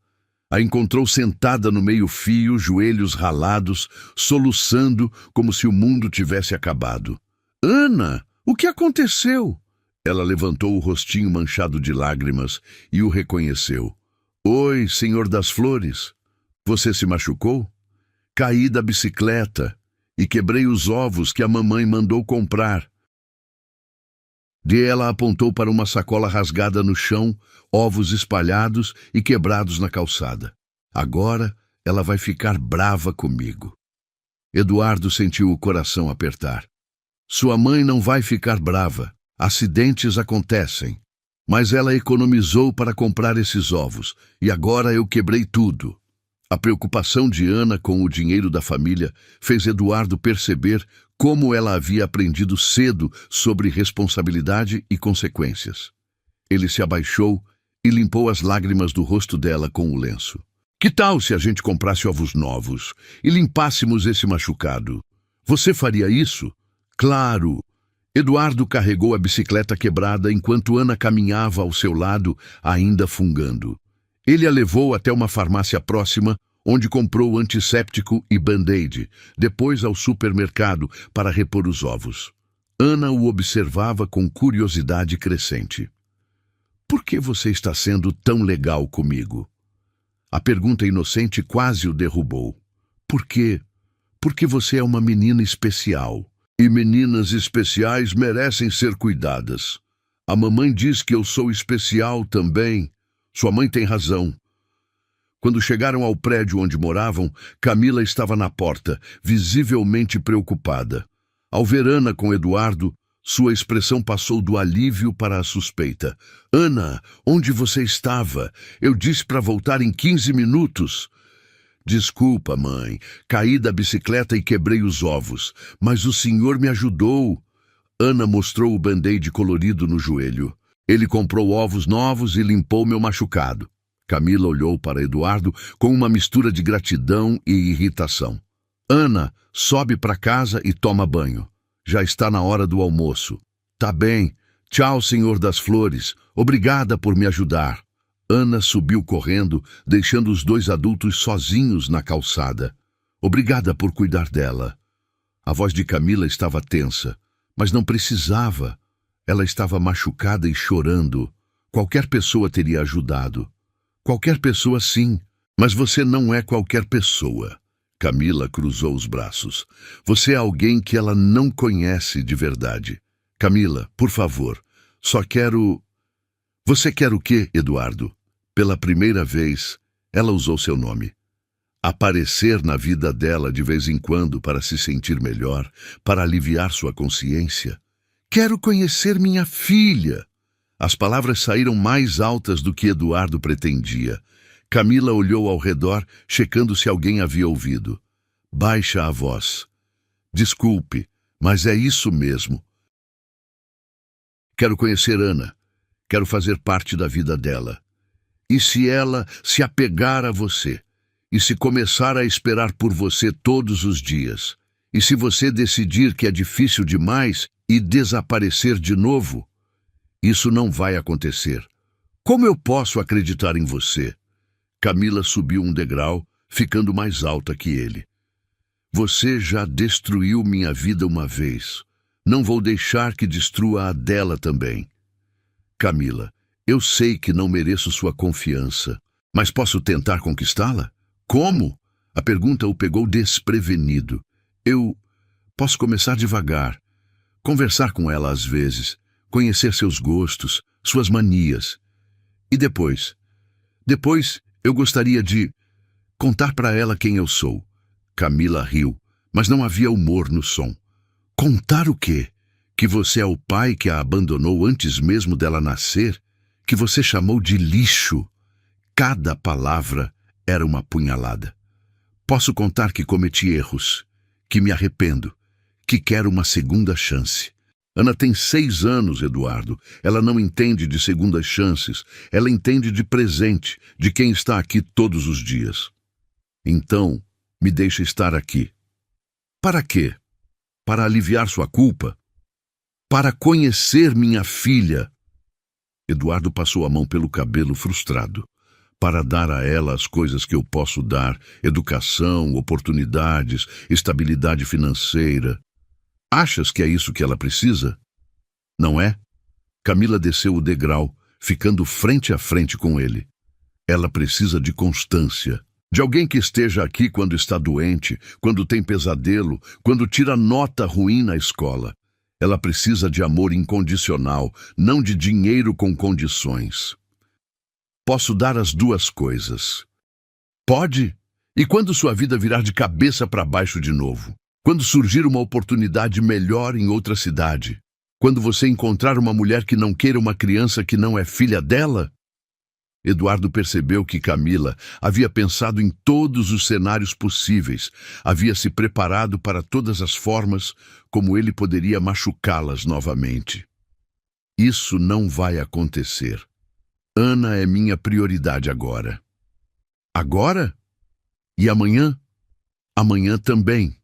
A encontrou sentada no meio-fio, joelhos ralados, soluçando como se o mundo tivesse acabado. "Ana, o que aconteceu?" Ela levantou o rostinho manchado de lágrimas e o reconheceu. "Oi, senhor das flores. Você se machucou?" "Caí da bicicleta e quebrei os ovos que a mamãe mandou comprar." Ela apontou para uma sacola rasgada no chão, ovos espalhados e quebrados na calçada. "Agora ela vai ficar brava comigo." Eduardo sentiu o coração apertar. Sua mãe não vai ficar brava. Acidentes acontecem. Mas ela economizou para comprar esses ovos, e agora eu quebrei tudo. A preocupação de Ana com o dinheiro da família fez Eduardo perceber como ela havia aprendido cedo sobre responsabilidade e consequências. Ele se abaixou e limpou as lágrimas do rosto dela com o lenço. "Que tal se a gente comprasse ovos novos e limpássemos esse machucado? Você faria isso?" "Claro!" Eduardo carregou a bicicleta quebrada enquanto Ana caminhava ao seu lado, ainda fungando. Ele a levou até uma farmácia próxima, onde comprou antisséptico e band-aid, depois ao supermercado para repor os ovos. Ana o observava com curiosidade crescente. "Por que você está sendo tão legal comigo?" A pergunta inocente quase o derrubou. "Por quê? Porque você é uma menina especial. E meninas especiais merecem ser cuidadas. A mamãe diz que eu sou especial também. Sua mãe tem razão." Quando chegaram ao prédio onde moravam, Camila estava na porta, visivelmente preocupada. Ao ver Ana com Eduardo, sua expressão passou do alívio para a suspeita. "Ana, onde você estava? Eu disse para voltar em 15 minutos. "Desculpa, mãe. Caí da bicicleta e quebrei os ovos. Mas o senhor me ajudou." Ana mostrou o band-aid colorido no joelho. "Ele comprou ovos novos e limpou meu machucado." Camila olhou para Eduardo com uma mistura de gratidão e irritação. "Ana, sobe para casa e toma banho. Já está na hora do almoço." "Tá bem. Tchau, senhor das flores. Obrigada por me ajudar." Ana subiu correndo, deixando os dois adultos sozinhos na calçada. "Obrigada por cuidar dela." A voz de Camila estava tensa, mas não precisava. Ela estava machucada e chorando. Qualquer pessoa teria ajudado. "Qualquer pessoa, sim, mas você não é qualquer pessoa." Camila cruzou os braços. "Você é alguém que ela não conhece de verdade." "Camila, por favor, só quero..." "Você quer o quê, Eduardo?" Pela primeira vez, ela usou seu nome. Aparecer na vida dela de vez em quando para se sentir melhor, para aliviar sua consciência. "Quero conhecer minha filha." As palavras saíram mais altas do que Eduardo pretendia. Camila olhou ao redor, checando se alguém havia ouvido. Baixa a voz. "Desculpe, mas é isso mesmo. Quero conhecer Ana. Quero fazer parte da vida dela. E se ela se apegar a você? E se começar a esperar por você todos os dias? E se você decidir que é difícil demais e desaparecer de novo? Isso não vai acontecer. Como eu posso acreditar em você?" Camila subiu um degrau, ficando mais alta que ele. "Você já destruiu minha vida uma vez. Não vou deixar que destrua a dela também." "Camila, eu sei que não mereço sua confiança, mas posso tentar conquistá-la?" "Como?" A pergunta o pegou desprevenido. "Eu posso começar devagar, conversar com ela às vezes, conhecer seus gostos, suas manias. E depois eu gostaria de contar para ela quem eu sou." Camila riu, mas não havia humor no som. "Contar o quê?" Que você é o pai que a abandonou antes mesmo dela nascer? Que você chamou de lixo? Cada palavra era uma punhalada. Posso contar que cometi erros, que me arrependo, que quero uma segunda chance. Ana tem 6 anos, Eduardo. Ela não entende de segundas chances. Ela entende de presente, de quem está aqui todos os dias. Então, me deixa estar aqui. Para quê? Para aliviar sua culpa? Para conhecer minha filha? Eduardo passou a mão pelo cabelo frustrado. Para dar a ela as coisas que eu posso dar: educação, oportunidades, estabilidade financeira. Achas que é isso que ela precisa? Não é? Camila desceu o degrau, ficando frente a frente com ele. Ela precisa de constância. De alguém que esteja aqui quando está doente, quando tem pesadelo, quando tira nota ruim na escola. Ela precisa de amor incondicional, não de dinheiro com condições. Posso dar as duas coisas. Pode? E quando sua vida virar de cabeça para baixo de novo? Quando surgir uma oportunidade melhor em outra cidade? Quando você encontrar uma mulher que não queira uma criança que não é filha dela? Eduardo percebeu que Camila havia pensado em todos os cenários possíveis, havia se preparado para todas as formas como ele poderia machucá-las novamente. Isso não vai acontecer. Ana é minha prioridade agora. Agora? E amanhã? Amanhã também.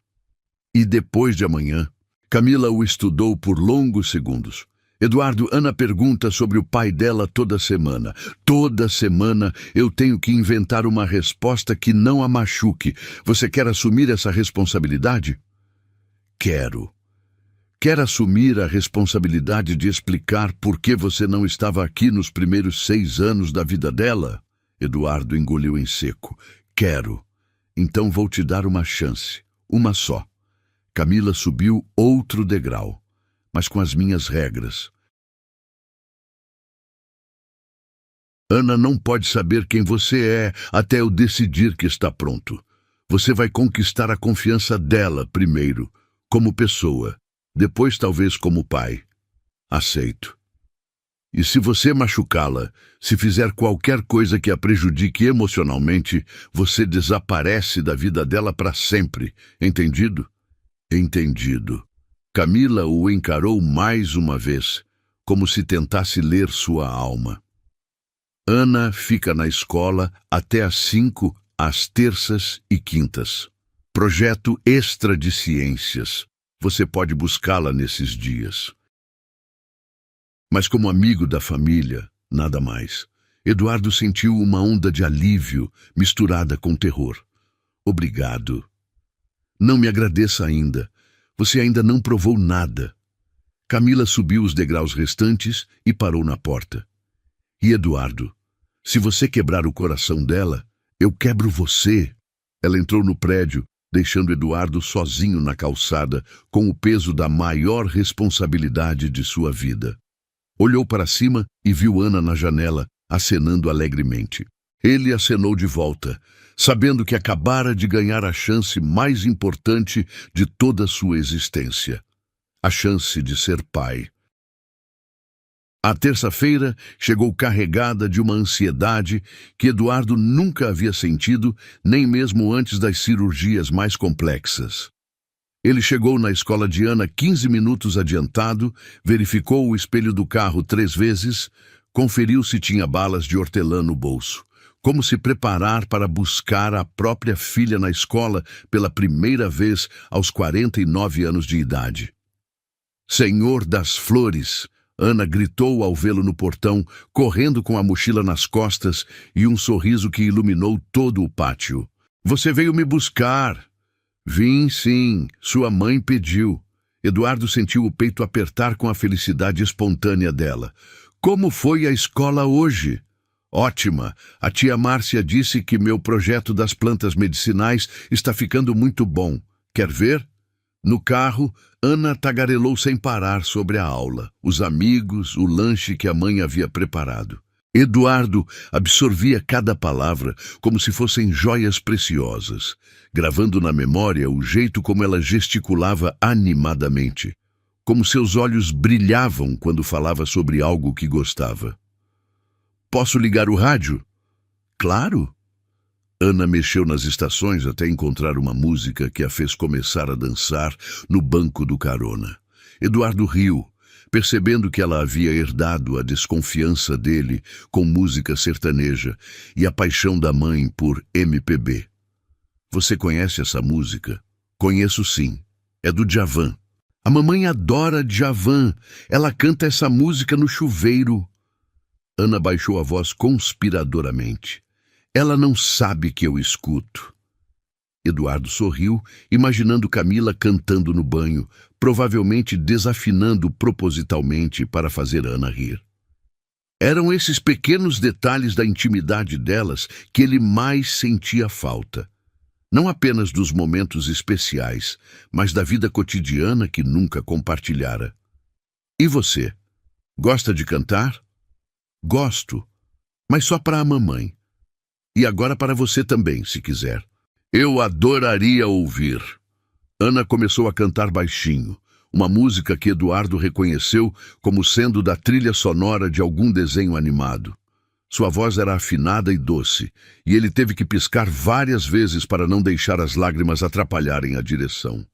E depois de amanhã? Camila o estudou por longos segundos. Eduardo, Ana pergunta sobre o pai dela toda semana. Toda semana eu tenho que inventar uma resposta que não a machuque. Você quer assumir essa responsabilidade? Quero. Quer assumir a responsabilidade de explicar por que você não estava aqui nos primeiros 6 anos da vida dela? Eduardo engoliu em seco. Quero. Então vou te dar uma chance. Uma só. Camila subiu outro degrau, mas com as minhas regras. Ana não pode saber quem você é até eu decidir que está pronto. Você vai conquistar a confiança dela primeiro, como pessoa, depois talvez como pai. Aceito. E se você machucá-la, se fizer qualquer coisa que a prejudique emocionalmente, você desaparece da vida dela para sempre. Entendido? Entendido. Camila o encarou mais uma vez, como se tentasse ler sua alma. Ana fica na escola até às 5, às terças e quintas. Projeto extra de ciências. Você pode buscá-la nesses dias. Mas como amigo da família, nada mais. Eduardo sentiu uma onda de alívio misturada com terror. Obrigado. Não me agradeça ainda. Você ainda não provou nada. Camila subiu os degraus restantes e parou na porta. E Eduardo, se você quebrar o coração dela, eu quebro você. Ela entrou no prédio, deixando Eduardo sozinho na calçada, com o peso da maior responsabilidade de sua vida. Olhou para cima e viu Ana na janela, acenando alegremente. Ele acenou de volta, sabendo que acabara de ganhar a chance mais importante de toda a sua existência. A chance de ser pai. A terça-feira chegou carregada de uma ansiedade que Eduardo nunca havia sentido, nem mesmo antes das cirurgias mais complexas. Ele chegou na escola de Ana 15 minutos adiantado, verificou o espelho do carro 3 vezes, conferiu se tinha balas de hortelã no bolso. Como se preparar para buscar a própria filha na escola pela primeira vez aos 49 anos de idade. Senhor das Flores! Ana gritou ao vê-lo no portão, correndo com a mochila nas costas e um sorriso que iluminou todo o pátio. Você veio me buscar. Vim, sim. Sua mãe pediu. Eduardo sentiu o peito apertar com a felicidade espontânea dela. Como foi a escola hoje? Ótima. A tia Márcia disse que meu projeto das plantas medicinais está ficando muito bom. Quer ver? No carro, Ana tagarelou sem parar sobre a aula, os amigos, o lanche que a mãe havia preparado. Eduardo absorvia cada palavra como se fossem joias preciosas, gravando na memória o jeito como ela gesticulava animadamente. como seus olhos brilhavam quando falava sobre algo que gostava. Posso ligar o rádio? Claro. Ana mexeu nas estações até encontrar uma música que a fez começar a dançar no banco do carona. Eduardo riu, percebendo que ela havia herdado a desconfiança dele com música sertaneja e a paixão da mãe por MPB. Você conhece essa música? Conheço sim. É do Djavan. A mamãe adora Djavan. Ela canta essa música no chuveiro. Ana baixou a voz conspiradoramente. Ela não sabe que eu escuto. Eduardo sorriu, imaginando Camila cantando no banho, provavelmente desafinando propositalmente para fazer Ana rir. Eram esses pequenos detalhes da intimidade delas que ele mais sentia falta. Não apenas dos momentos especiais, mas da vida cotidiana que nunca compartilhara. E você? Gosta de cantar? Gosto, mas só para a mamãe. E agora para você também, se quiser. Eu adoraria ouvir. Ana começou a cantar baixinho, uma música que Eduardo reconheceu como sendo da trilha sonora de algum desenho animado. Sua voz era afinada e doce, e ele teve que piscar várias vezes para não deixar as lágrimas atrapalharem a direção.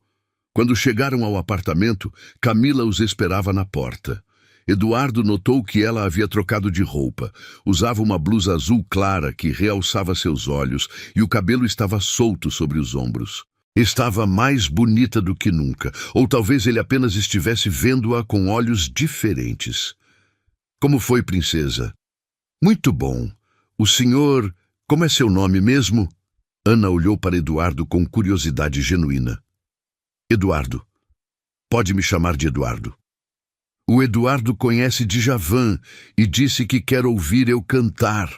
Quando chegaram ao apartamento, Camila os esperava na porta. Eduardo notou que ela havia trocado de roupa. Usava uma blusa azul clara que realçava seus olhos e o cabelo estava solto sobre os ombros. Estava mais bonita do que nunca, ou talvez ele apenas estivesse vendo-a com olhos diferentes. Como foi, princesa? Muito bom. O senhor... Como é seu nome mesmo? Ana olhou para Eduardo com curiosidade genuína. Eduardo. Pode me chamar de Eduardo. O Eduardo conhece Djavan e disse que quer ouvir eu cantar.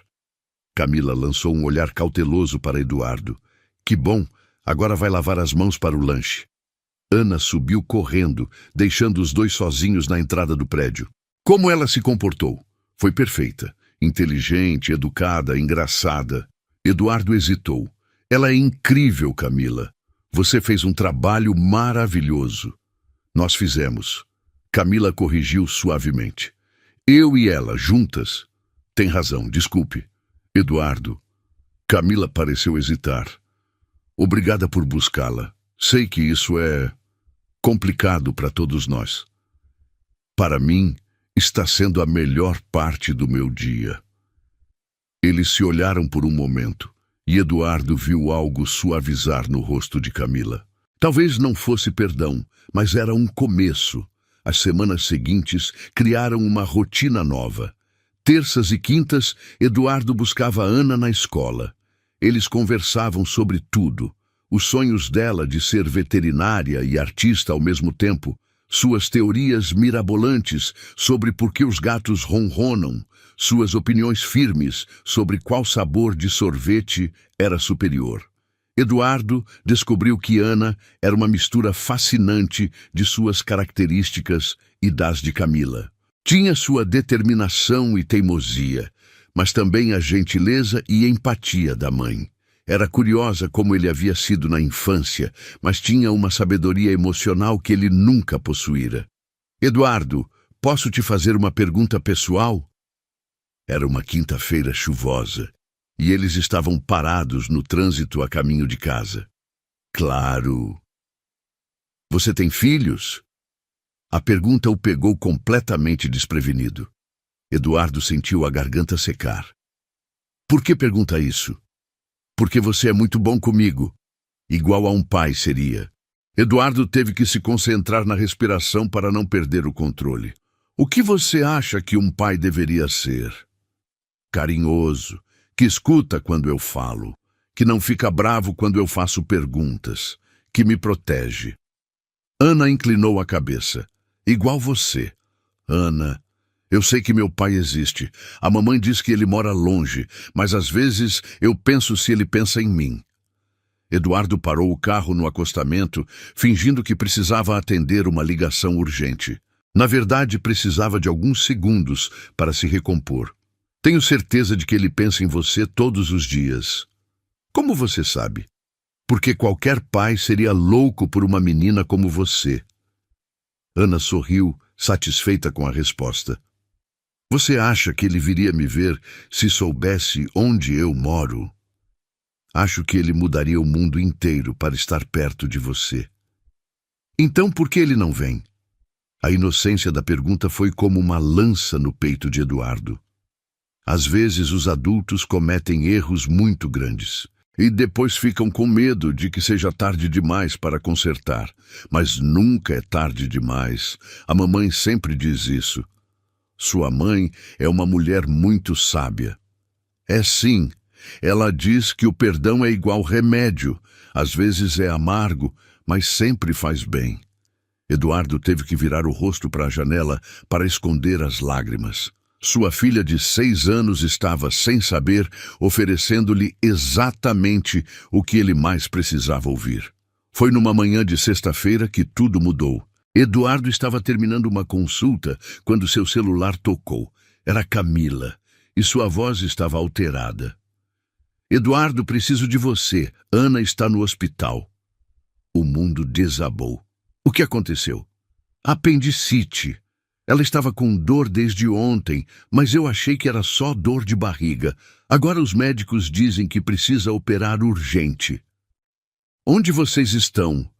Camila lançou um olhar cauteloso para Eduardo. Que bom, agora vai lavar as mãos para o lanche. Ana subiu correndo, deixando os dois sozinhos na entrada do prédio. Como ela se comportou? Foi perfeita. Inteligente, educada, engraçada. Eduardo hesitou. Ela é incrível, Camila. Você fez um trabalho maravilhoso. Nós fizemos. Camila corrigiu suavemente. Eu e ela, juntas. Tem razão, desculpe. Eduardo. Camila pareceu hesitar. Obrigada por buscá-la. Sei que isso é complicado para todos nós. Para mim, está sendo a melhor parte do meu dia. Eles se olharam por um momento, e Eduardo viu algo suavizar no rosto de Camila. Talvez não fosse perdão, mas era um começo. As semanas seguintes criaram uma rotina nova. Terças e quintas, Eduardo buscava Ana na escola. Eles conversavam sobre tudo. Os sonhos dela de ser veterinária e artista ao mesmo tempo, suas teorias mirabolantes sobre por que os gatos ronronam, suas opiniões firmes sobre qual sabor de sorvete era superior. Eduardo descobriu que Ana era uma mistura fascinante de suas características e das de Camila. Tinha sua determinação e teimosia, mas também a gentileza e empatia da mãe. Era curiosa como ele havia sido na infância, mas tinha uma sabedoria emocional que ele nunca possuíra. Eduardo, posso te fazer uma pergunta pessoal? Era uma quinta-feira chuvosa, e eles estavam parados no trânsito a caminho de casa. Claro. Você tem filhos? A pergunta o pegou completamente desprevenido. Eduardo sentiu a garganta secar. Por que pergunta isso? Porque você é muito bom comigo. Igual a um pai seria. Eduardo teve que se concentrar na respiração para não perder o controle. O que você acha que um pai deveria ser? Carinhoso, que escuta quando eu falo, que não fica bravo quando eu faço perguntas, que me protege. Ana inclinou a cabeça. Igual você. Ana, eu sei que meu pai existe. A mamãe diz que ele mora longe, mas às vezes eu penso se ele pensa em mim. Eduardo parou o carro no acostamento, fingindo que precisava atender uma ligação urgente. Na verdade, precisava de alguns segundos para se recompor. Tenho certeza de que ele pensa em você todos os dias. Como você sabe? Porque qualquer pai seria louco por uma menina como você. Ana sorriu, satisfeita com a resposta. Você acha que ele viria me ver se soubesse onde eu moro? Acho que ele mudaria o mundo inteiro para estar perto de você. Então por que ele não vem? A inocência da pergunta foi como uma lança no peito de Eduardo. Às vezes os adultos cometem erros muito grandes e depois ficam com medo de que seja tarde demais para consertar. Mas nunca é tarde demais. A mamãe sempre diz isso. Sua mãe é uma mulher muito sábia. É sim. Ela diz que o perdão é igual remédio. Às vezes é amargo, mas sempre faz bem. Eduardo teve que virar o rosto para a janela para esconder as lágrimas. Sua filha de 6 anos estava, sem saber, oferecendo-lhe exatamente o que ele mais precisava ouvir. Foi numa manhã de sexta-feira que tudo mudou. Eduardo estava terminando uma consulta quando seu celular tocou. Era Camila, e sua voz estava alterada. Eduardo, preciso de você. Ana está no hospital. O mundo desabou. O que aconteceu? Apendicite. Ela estava com dor desde ontem, mas eu achei que era só dor de barriga. Agora os médicos dizem que precisa operar urgente. Onde vocês estão?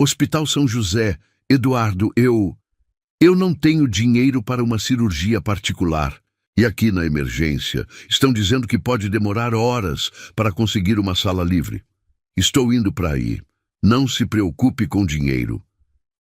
Hospital São José. Eduardo, eu não tenho dinheiro para uma cirurgia particular. E aqui na emergência, estão dizendo que pode demorar horas para conseguir uma sala livre. Estou indo para aí. Não se preocupe com dinheiro.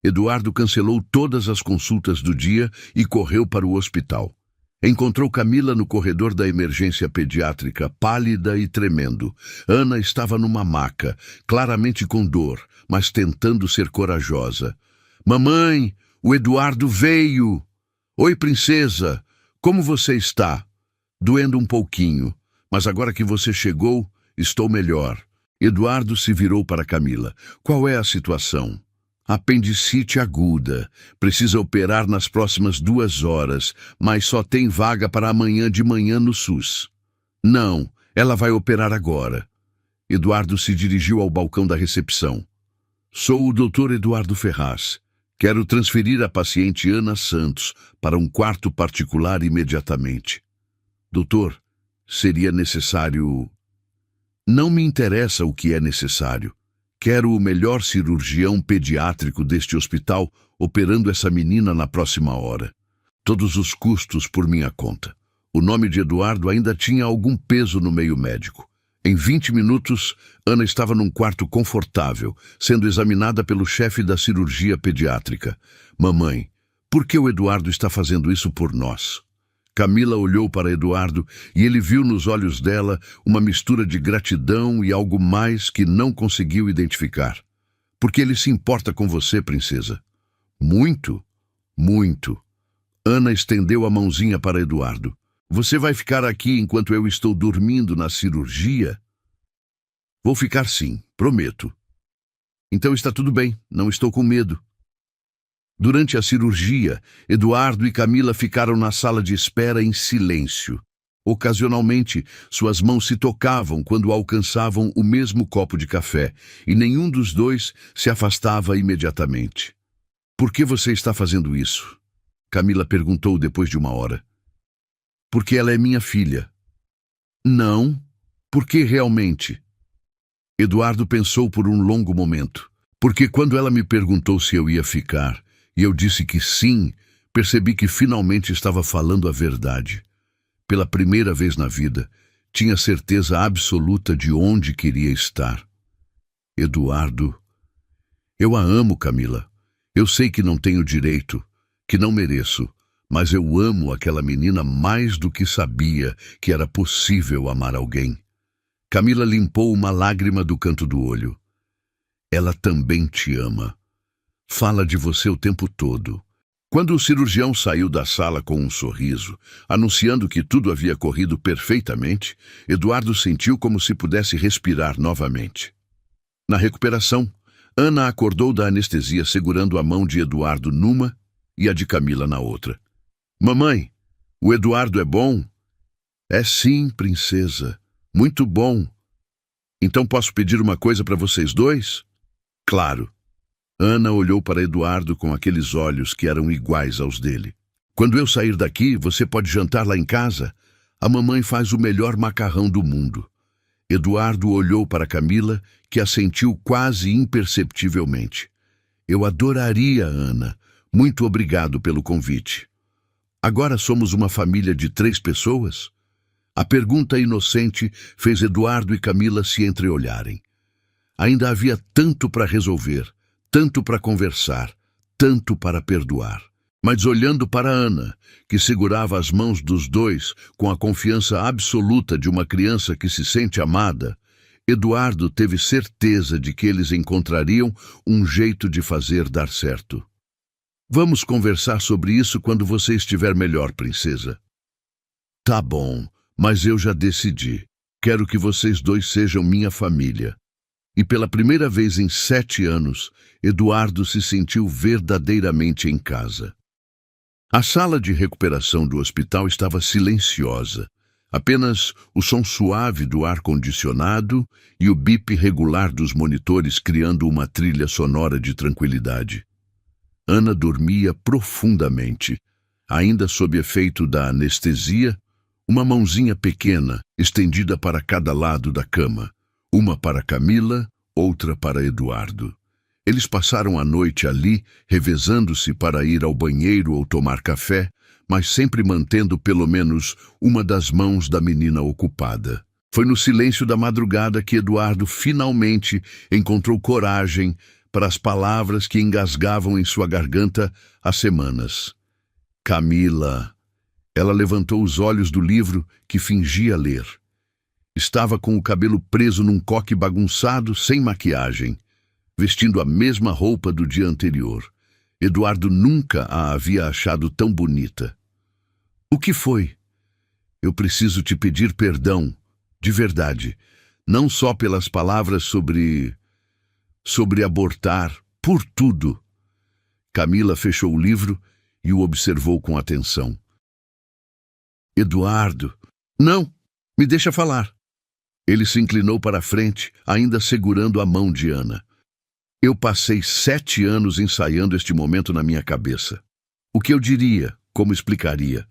Eduardo cancelou todas as consultas do dia e correu para o hospital. Encontrou Camila no corredor da emergência pediátrica, pálida e tremendo. Ana estava numa maca, claramente com dor, mas tentando ser corajosa. Mamãe, o Eduardo veio! Oi, princesa! Como você está? Doendo um pouquinho, mas agora que você chegou, estou melhor. Eduardo se virou para Camila. Qual é a situação? Apendicite aguda. Precisa operar nas próximas 2 horas, mas só tem vaga para amanhã de manhã no SUS. Não, ela vai operar agora. Eduardo se dirigiu ao balcão da recepção. Sou o Dr. Eduardo Ferraz. Quero transferir a paciente Ana Santos para um quarto particular imediatamente. Doutor, seria necessário... Não me interessa o que é necessário. Quero o melhor cirurgião pediátrico deste hospital operando essa menina na próxima hora. Todos os custos por minha conta. O nome de Eduardo ainda tinha algum peso no meio médico. Em 20 minutos, Ana estava num quarto confortável, sendo examinada pelo chefe da cirurgia pediátrica. Mamãe, por que o Eduardo está fazendo isso por nós? Camila olhou para Eduardo e ele viu nos olhos dela uma mistura de gratidão e algo mais que não conseguiu identificar. Porque ele se importa com você, princesa. Muito, muito. Ana estendeu a mãozinha para Eduardo. Você vai ficar aqui enquanto eu estou dormindo na cirurgia? Vou ficar sim, prometo. Então está tudo bem, não estou com medo. Durante a cirurgia, Eduardo e Camila ficaram na sala de espera em silêncio. Ocasionalmente, suas mãos se tocavam quando alcançavam o mesmo copo de café, e nenhum dos dois se afastava imediatamente. Por que você está fazendo isso? Camila perguntou depois de 1 hora. Porque ela é minha filha. Não, porque realmente? Eduardo pensou por um longo momento. Porque quando ela me perguntou se eu ia ficar, e eu disse que sim, percebi que finalmente estava falando a verdade. Pela primeira vez na vida, tinha certeza absoluta de onde queria estar. Eduardo, eu a amo, Camila. Eu sei que não tenho direito, que não mereço, mas eu amo aquela menina mais do que sabia que era possível amar alguém. Camila limpou uma lágrima do canto do olho. Ela também te ama. Fala de você o tempo todo. Quando o cirurgião saiu da sala com um sorriso, anunciando que tudo havia corrido perfeitamente, Eduardo sentiu como se pudesse respirar novamente. Na recuperação, Ana acordou da anestesia segurando a mão de Eduardo numa e a de Camila na outra. Mamãe, o Eduardo é bom? É sim, princesa. Muito bom. Então posso pedir uma coisa para vocês dois? Claro. Ana olhou para Eduardo com aqueles olhos que eram iguais aos dele. Quando eu sair daqui, você pode jantar lá em casa? A mamãe faz o melhor macarrão do mundo. Eduardo olhou para Camila, que assentiu quase imperceptivelmente. Eu adoraria, Ana. Muito obrigado pelo convite. Agora somos uma família de 3 pessoas? A pergunta inocente fez Eduardo e Camila se entreolharem. Ainda havia tanto para resolver, tanto para conversar, tanto para perdoar. Mas olhando para Ana, que segurava as mãos dos dois com a confiança absoluta de uma criança que se sente amada, Eduardo teve certeza de que eles encontrariam um jeito de fazer dar certo. Vamos conversar sobre isso quando você estiver melhor, princesa. Tá bom, mas eu já decidi. Quero que vocês dois sejam minha família. E pela primeira vez em 7 anos, Eduardo se sentiu verdadeiramente em casa. A sala de recuperação do hospital estava silenciosa. Apenas o som suave do ar-condicionado e o bip regular dos monitores criando uma trilha sonora de tranquilidade. Ana dormia profundamente. Ainda sob efeito da anestesia, uma mãozinha pequena estendida para cada lado da cama. Uma para Camila, outra para Eduardo. Eles passaram a noite ali, revezando-se para ir ao banheiro ou tomar café, mas sempre mantendo pelo menos uma das mãos da menina ocupada. Foi no silêncio da madrugada que Eduardo finalmente encontrou coragem para as palavras que engasgavam em sua garganta há semanas. Camila. Ela levantou os olhos do livro que fingia ler. Estava com o cabelo preso num coque bagunçado, sem maquiagem, vestindo a mesma roupa do dia anterior. Eduardo nunca a havia achado tão bonita. O que foi? Eu preciso te pedir perdão, de verdade, não só pelas palavras sobre abortar, por tudo. Camila fechou o livro e o observou com atenção. Eduardo, não, me deixa falar. Ele se inclinou para a frente, ainda segurando a mão de Ana. Eu passei 7 anos ensaiando este momento na minha cabeça. O que eu diria, como explicaria.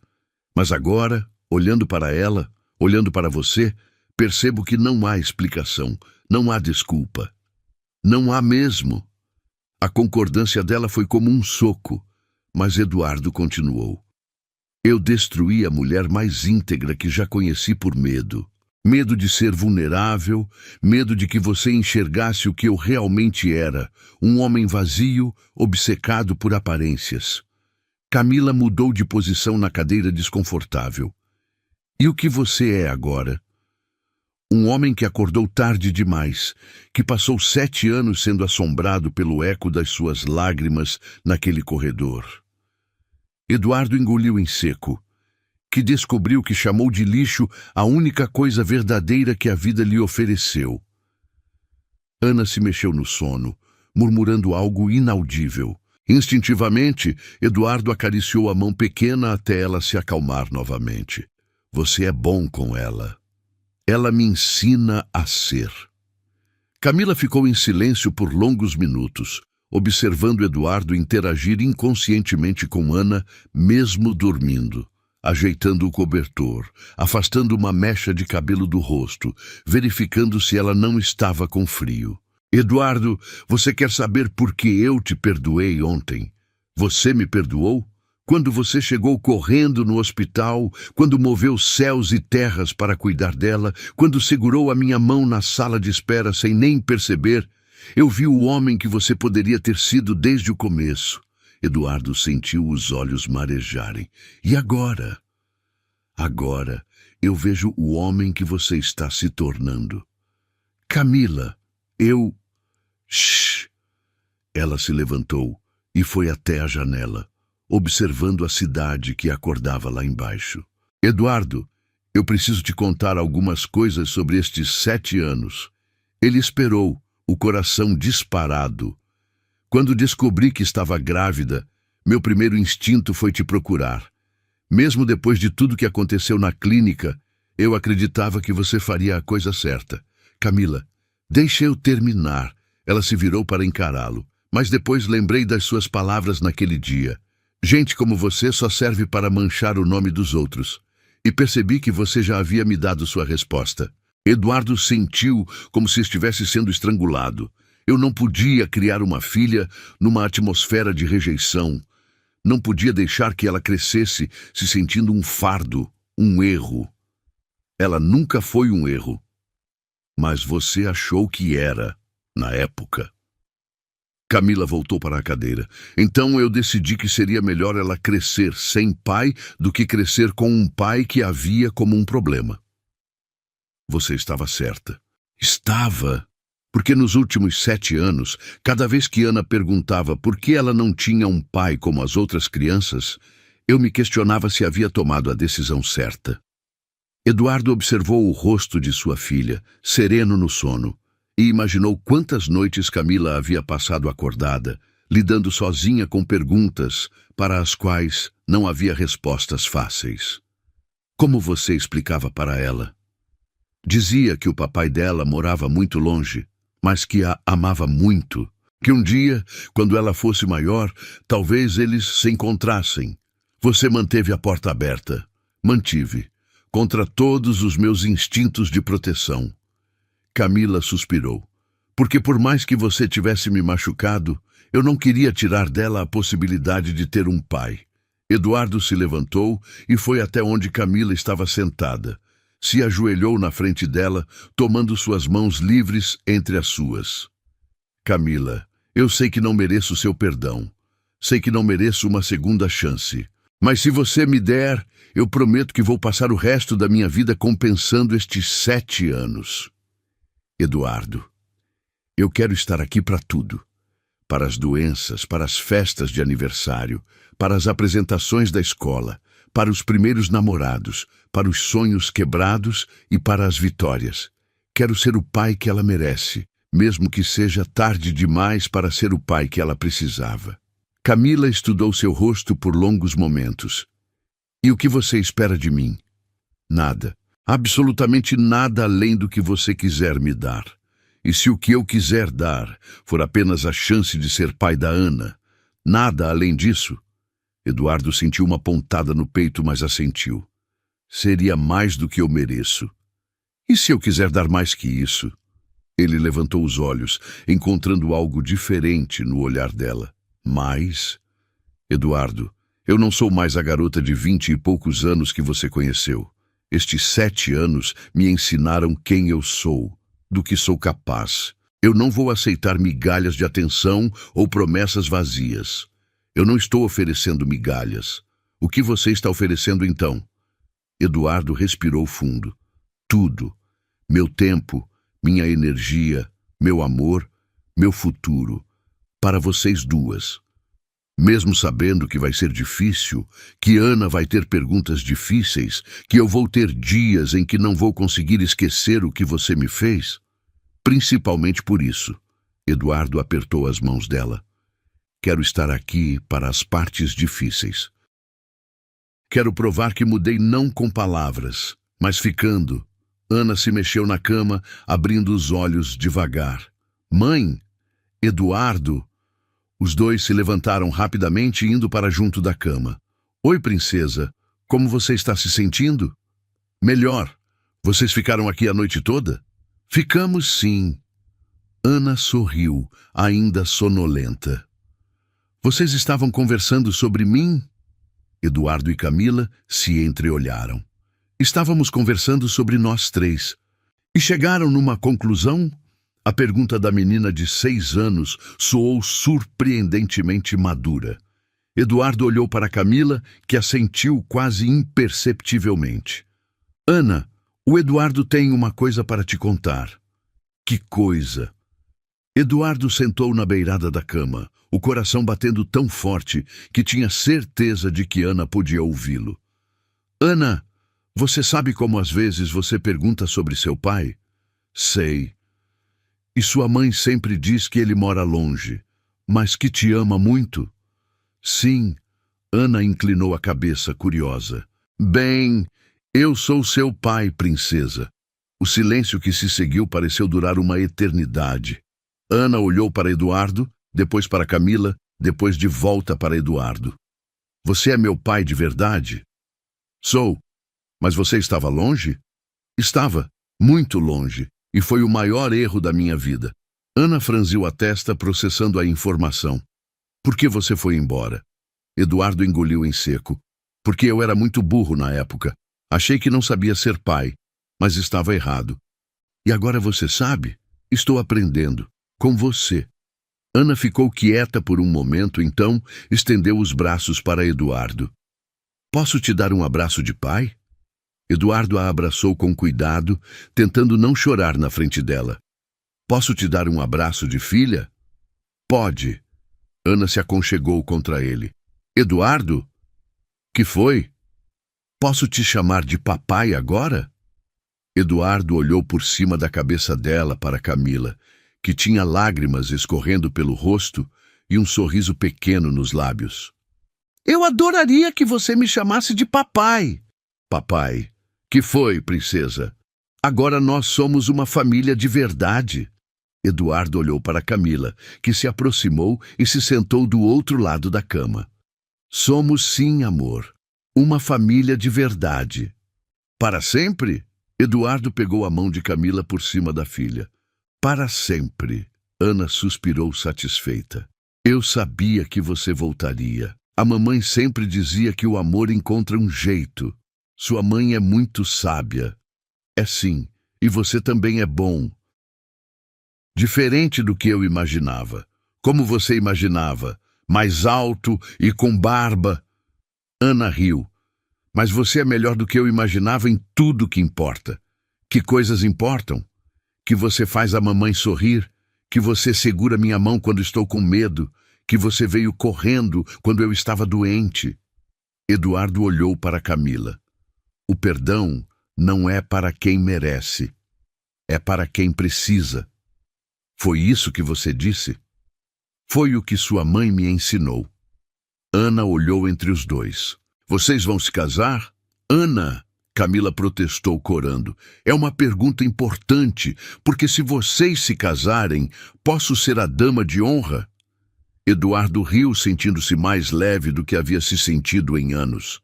Mas agora, olhando para ela, olhando para você, percebo que não há explicação, não há desculpa. Não há mesmo. A concordância dela foi como um soco, mas Eduardo continuou. Eu destruí a mulher mais íntegra que já conheci por medo. Medo de ser vulnerável, medo de que você enxergasse o que eu realmente era, um homem vazio, obcecado por aparências. Camila mudou de posição na cadeira desconfortável. E o que você é agora? Um homem que acordou tarde demais, que passou 7 anos sendo assombrado pelo eco das suas lágrimas naquele corredor. Eduardo engoliu em seco, que descobriu que chamou de lixo a única coisa verdadeira que a vida lhe ofereceu. Ana se mexeu no sono, murmurando algo inaudível. Instintivamente, Eduardo acariciou a mão pequena até ela se acalmar novamente. Você é bom com ela. Ela me ensina a ser. Camila ficou em silêncio por longos minutos, observando Eduardo interagir inconscientemente com Ana, mesmo dormindo, ajeitando o cobertor, afastando uma mecha de cabelo do rosto, verificando se ela não estava com frio. Eduardo, você quer saber por que eu te perdoei ontem? Você me perdoou? Quando você chegou correndo no hospital, quando moveu céus e terras para cuidar dela, quando segurou a minha mão na sala de espera sem nem perceber, eu vi o homem que você poderia ter sido desde o começo. Eduardo sentiu os olhos marejarem. E agora? Agora eu vejo o homem que você está se tornando. Camila, eu... Shhh! Ela se levantou e foi até a janela, observando a cidade que acordava lá embaixo. Eduardo, eu preciso te contar algumas coisas sobre estes 7 anos. Ele esperou, o coração disparado. Quando descobri que estava grávida, meu primeiro instinto foi te procurar. Mesmo depois de tudo que aconteceu na clínica, eu acreditava que você faria a coisa certa. Camila, deixe eu terminar. Ela se virou para encará-lo. Mas depois lembrei das suas palavras naquele dia. Gente como você só serve para manchar o nome dos outros. E percebi que você já havia me dado sua resposta. Eduardo sentiu como se estivesse sendo estrangulado. Eu não podia criar uma filha numa atmosfera de rejeição. Não podia deixar que ela crescesse se sentindo um fardo, um erro. Ela nunca foi um erro. Mas você achou que era, na época. Camila voltou para a cadeira. Então eu decidi que seria melhor ela crescer sem pai do que crescer com um pai que a via como um problema. Você estava certa. Estava. Porque nos últimos 7 anos, cada vez que Ana perguntava por que ela não tinha um pai como as outras crianças, eu me questionava se havia tomado a decisão certa. Eduardo observou o rosto de sua filha, sereno no sono, e imaginou quantas noites Camila havia passado acordada, lidando sozinha com perguntas para as quais não havia respostas fáceis. Como você explicava para ela? Dizia que o papai dela morava muito longe, mas que a amava muito, que um dia, quando ela fosse maior, talvez eles se encontrassem. Você manteve a porta aberta. Mantive, contra todos os meus instintos de proteção. Camila suspirou. Porque por mais que você tivesse me machucado, eu não queria tirar dela a possibilidade de ter um pai. Eduardo se levantou e foi até onde Camila estava sentada. Se ajoelhou na frente dela, tomando suas mãos livres entre as suas. Camila, eu sei que não mereço seu perdão. Sei que não mereço uma segunda chance. Mas se você me der, eu prometo que vou passar o resto da minha vida compensando estes 7 anos. Eduardo, eu quero estar aqui para tudo. Para as doenças, para as festas de aniversário, para as apresentações da escola, para os primeiros namorados, para os sonhos quebrados e para as vitórias. Quero ser o pai que ela merece, mesmo que seja tarde demais para ser o pai que ela precisava. Camila estudou seu rosto por longos momentos. E o que você espera de mim? Nada. Absolutamente nada além do que você quiser me dar. E se o que eu quiser dar for apenas a chance de ser pai da Ana, nada além disso? Eduardo sentiu uma pontada no peito, mas assentiu. Seria mais do que eu mereço. E se eu quiser dar mais que isso? Ele levantou os olhos, encontrando algo diferente no olhar dela. Mais? Eduardo, eu não sou mais a garota de 20 e poucos anos que você conheceu. Estes 7 anos me ensinaram quem eu sou, do que sou capaz. Eu não vou aceitar migalhas de atenção ou promessas vazias. Eu não estou oferecendo migalhas. O que você está oferecendo então? Eduardo respirou fundo. Tudo. Meu tempo, minha energia, meu amor, meu futuro. Para vocês duas. Mesmo sabendo que vai ser difícil, que Ana vai ter perguntas difíceis, que eu vou ter dias em que não vou conseguir esquecer o que você me fez. Principalmente por isso. Eduardo apertou as mãos dela. Quero estar aqui para as partes difíceis. Quero provar que mudei não com palavras, mas ficando. Ana se mexeu na cama, abrindo os olhos devagar. Mãe? Eduardo? Os dois se levantaram rapidamente, indo para junto da cama. Oi, princesa. Como você está se sentindo? Melhor. Vocês ficaram aqui a noite toda? Ficamos, sim. Ana sorriu, ainda sonolenta. Vocês estavam conversando sobre mim? Eduardo e Camila se entreolharam. Estávamos conversando sobre nós 3. E chegaram numa conclusão? A pergunta da menina de 6 anos soou surpreendentemente madura. Eduardo olhou para Camila, que assentiu quase imperceptivelmente. Ana, o Eduardo tem uma coisa para te contar. Que coisa? Eduardo sentou na beirada da cama, o coração batendo tão forte que tinha certeza de que Ana podia ouvi-lo. Ana, você sabe como às vezes você pergunta sobre seu pai? Sei. E sua mãe sempre diz que ele mora longe, mas que te ama muito? Sim. Ana inclinou a cabeça, curiosa. Bem, eu sou seu pai, princesa. O silêncio que se seguiu pareceu durar uma eternidade. Ana olhou para Eduardo, depois para Camila, depois de volta para Eduardo. Você é meu pai de verdade? Sou. Mas você estava longe? Estava, muito longe, e foi o maior erro da minha vida. Ana franziu a testa, processando a informação. Por que você foi embora? Eduardo engoliu em seco. Porque eu era muito burro na época. Achei que não sabia ser pai, mas estava errado. E agora você sabe? Estou aprendendo. Com você. Ana ficou quieta por um momento, então estendeu os braços para Eduardo. Posso te dar um abraço de pai? Eduardo a abraçou com cuidado, tentando não chorar na frente dela. Posso te dar um abraço de filha? Pode. Ana se aconchegou contra ele. Eduardo? Que foi? Posso te chamar de papai agora? Eduardo olhou por cima da cabeça dela para Camila, que tinha lágrimas escorrendo pelo rosto e um sorriso pequeno nos lábios. Eu adoraria que você me chamasse de papai. Papai. Que foi, princesa? Agora nós somos uma família de verdade. Eduardo olhou para Camila, que se aproximou e se sentou do outro lado da cama. Somos sim, amor. Uma família de verdade. Para sempre? Eduardo pegou a mão de Camila por cima da filha. Para sempre. Ana suspirou satisfeita. Eu sabia que você voltaria. A mamãe sempre dizia que o amor encontra um jeito. Sua mãe é muito sábia. É sim, e você também é bom. Diferente do que eu imaginava. Como você imaginava? Mais alto e com barba. Ana riu. Mas você é melhor do que eu imaginava em tudo que importa. Que coisas importam? Que você faz a mamãe sorrir, que você segura minha mão quando estou com medo, que você veio correndo quando eu estava doente. Eduardo olhou para Camila. O perdão não é para quem merece, é para quem precisa. Foi isso que você disse? Foi o que sua mãe me ensinou. Ana olhou entre os dois. Vocês vão se casar? Ana, Camila protestou corando. É uma pergunta importante, porque se vocês se casarem, posso ser a dama de honra? Eduardo riu, sentindo-se mais leve do que havia se sentido em anos.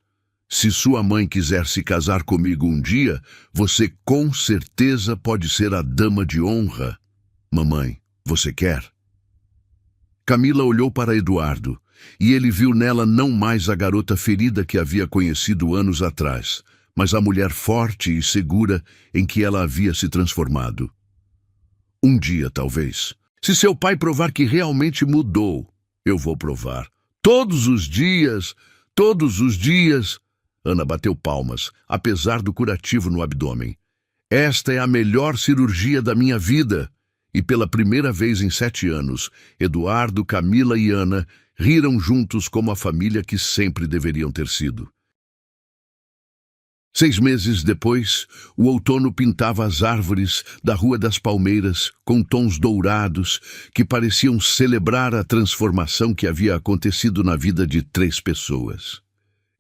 Se sua mãe quiser se casar comigo um dia, você com certeza pode ser a dama de honra. Mamãe, você quer? Camila olhou para Eduardo, e ele viu nela não mais a garota ferida que havia conhecido anos atrás, mas a mulher forte e segura em que ela havia se transformado. Um dia, talvez. Se seu pai provar que realmente mudou, eu vou provar. Todos os dias, todos os dias. Ana bateu palmas, apesar do curativo no abdômen. Esta é a melhor cirurgia da minha vida. E pela primeira vez em 7 anos, Eduardo, Camila e Ana riram juntos como a família que sempre deveriam ter sido. 6 meses depois, o outono pintava as árvores da Rua das Palmeiras com tons dourados que pareciam celebrar a transformação que havia acontecido na vida de 3 pessoas.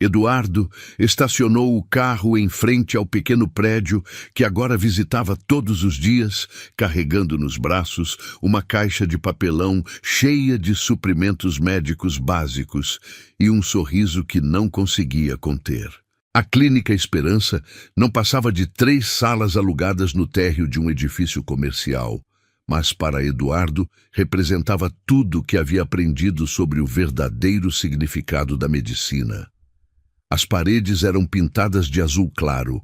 Eduardo estacionou o carro em frente ao pequeno prédio que agora visitava todos os dias, carregando nos braços uma caixa de papelão cheia de suprimentos médicos básicos e um sorriso que não conseguia conter. A Clínica Esperança não passava de 3 salas alugadas no térreo de um edifício comercial, mas para Eduardo representava tudo o que havia aprendido sobre o verdadeiro significado da medicina. As paredes eram pintadas de azul claro,